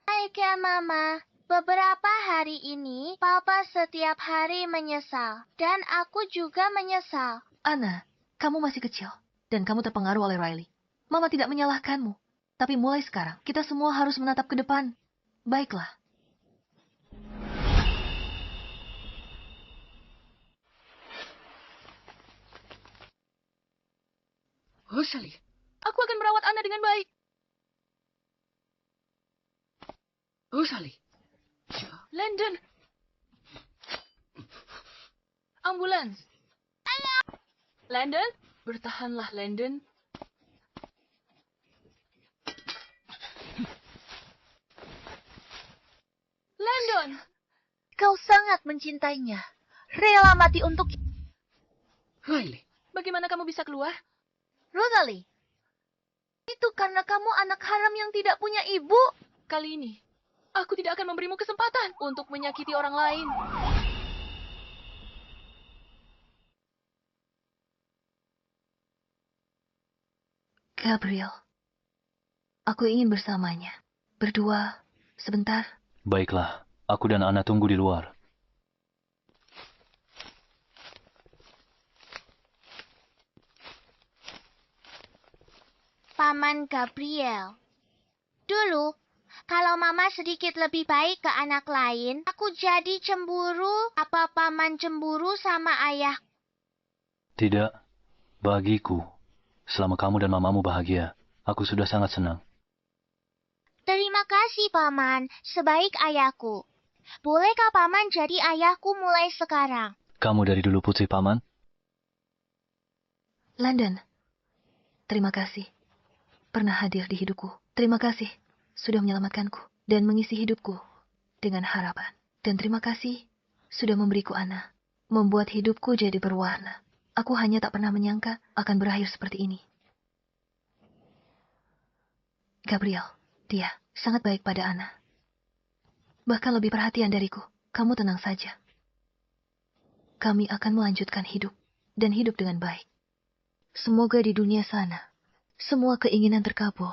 Baik ya, Mama. Beberapa hari ini, Papa setiap hari menyesal. Dan aku juga menyesal. Ana, kamu masih kecil. Dan kamu terpengaruh oleh Riley. Mama tidak menyalahkanmu. Tapi mulai sekarang, kita semua harus menatap ke depan. Baiklah. Rosalie, aku Aku akan merawat Ana dengan baik. Rosalie. Landon. Ambulans. Landon, bertahanlah, Landon. Landon. Kau sangat mencintainya. Rela mati untuk... Riley. Bagaimana kamu bisa keluar? Rosalie. Itu karena kamu anak haram yang tidak punya ibu. Kali ini, aku tidak akan memberimu kesempatan untuk menyakiti orang lain. Gabriel, aku ingin bersamanya. Berdua, sebentar. Baiklah, aku dan Ana tunggu di luar. Paman Gabriel. Dulu, kalau Mama sedikit lebih baik ke anak lain, aku jadi cemburu. Apa Paman cemburu sama ayah? Tidak, bagiku. Selama kamu dan mamamu bahagia, aku sudah sangat senang. Terima kasih, Paman. Sebaik ayahku. Bolehkah Paman jadi ayahku mulai sekarang? Kamu dari dulu putri Paman? Landon, terima kasih. Pernah hadir di hidupku. Terima kasih sudah menyelamatkanku dan mengisi hidupku dengan harapan. Dan terima kasih sudah memberiku Ana, membuat hidupku jadi berwarna. Aku hanya tak pernah menyangka akan berakhir seperti ini. Gabriel, dia sangat baik pada Ana. Bahkan lebih perhatian dariku. Kamu tenang saja. Kami akan melanjutkan hidup dan hidup dengan baik. Semoga di dunia sana semua keinginan terkabul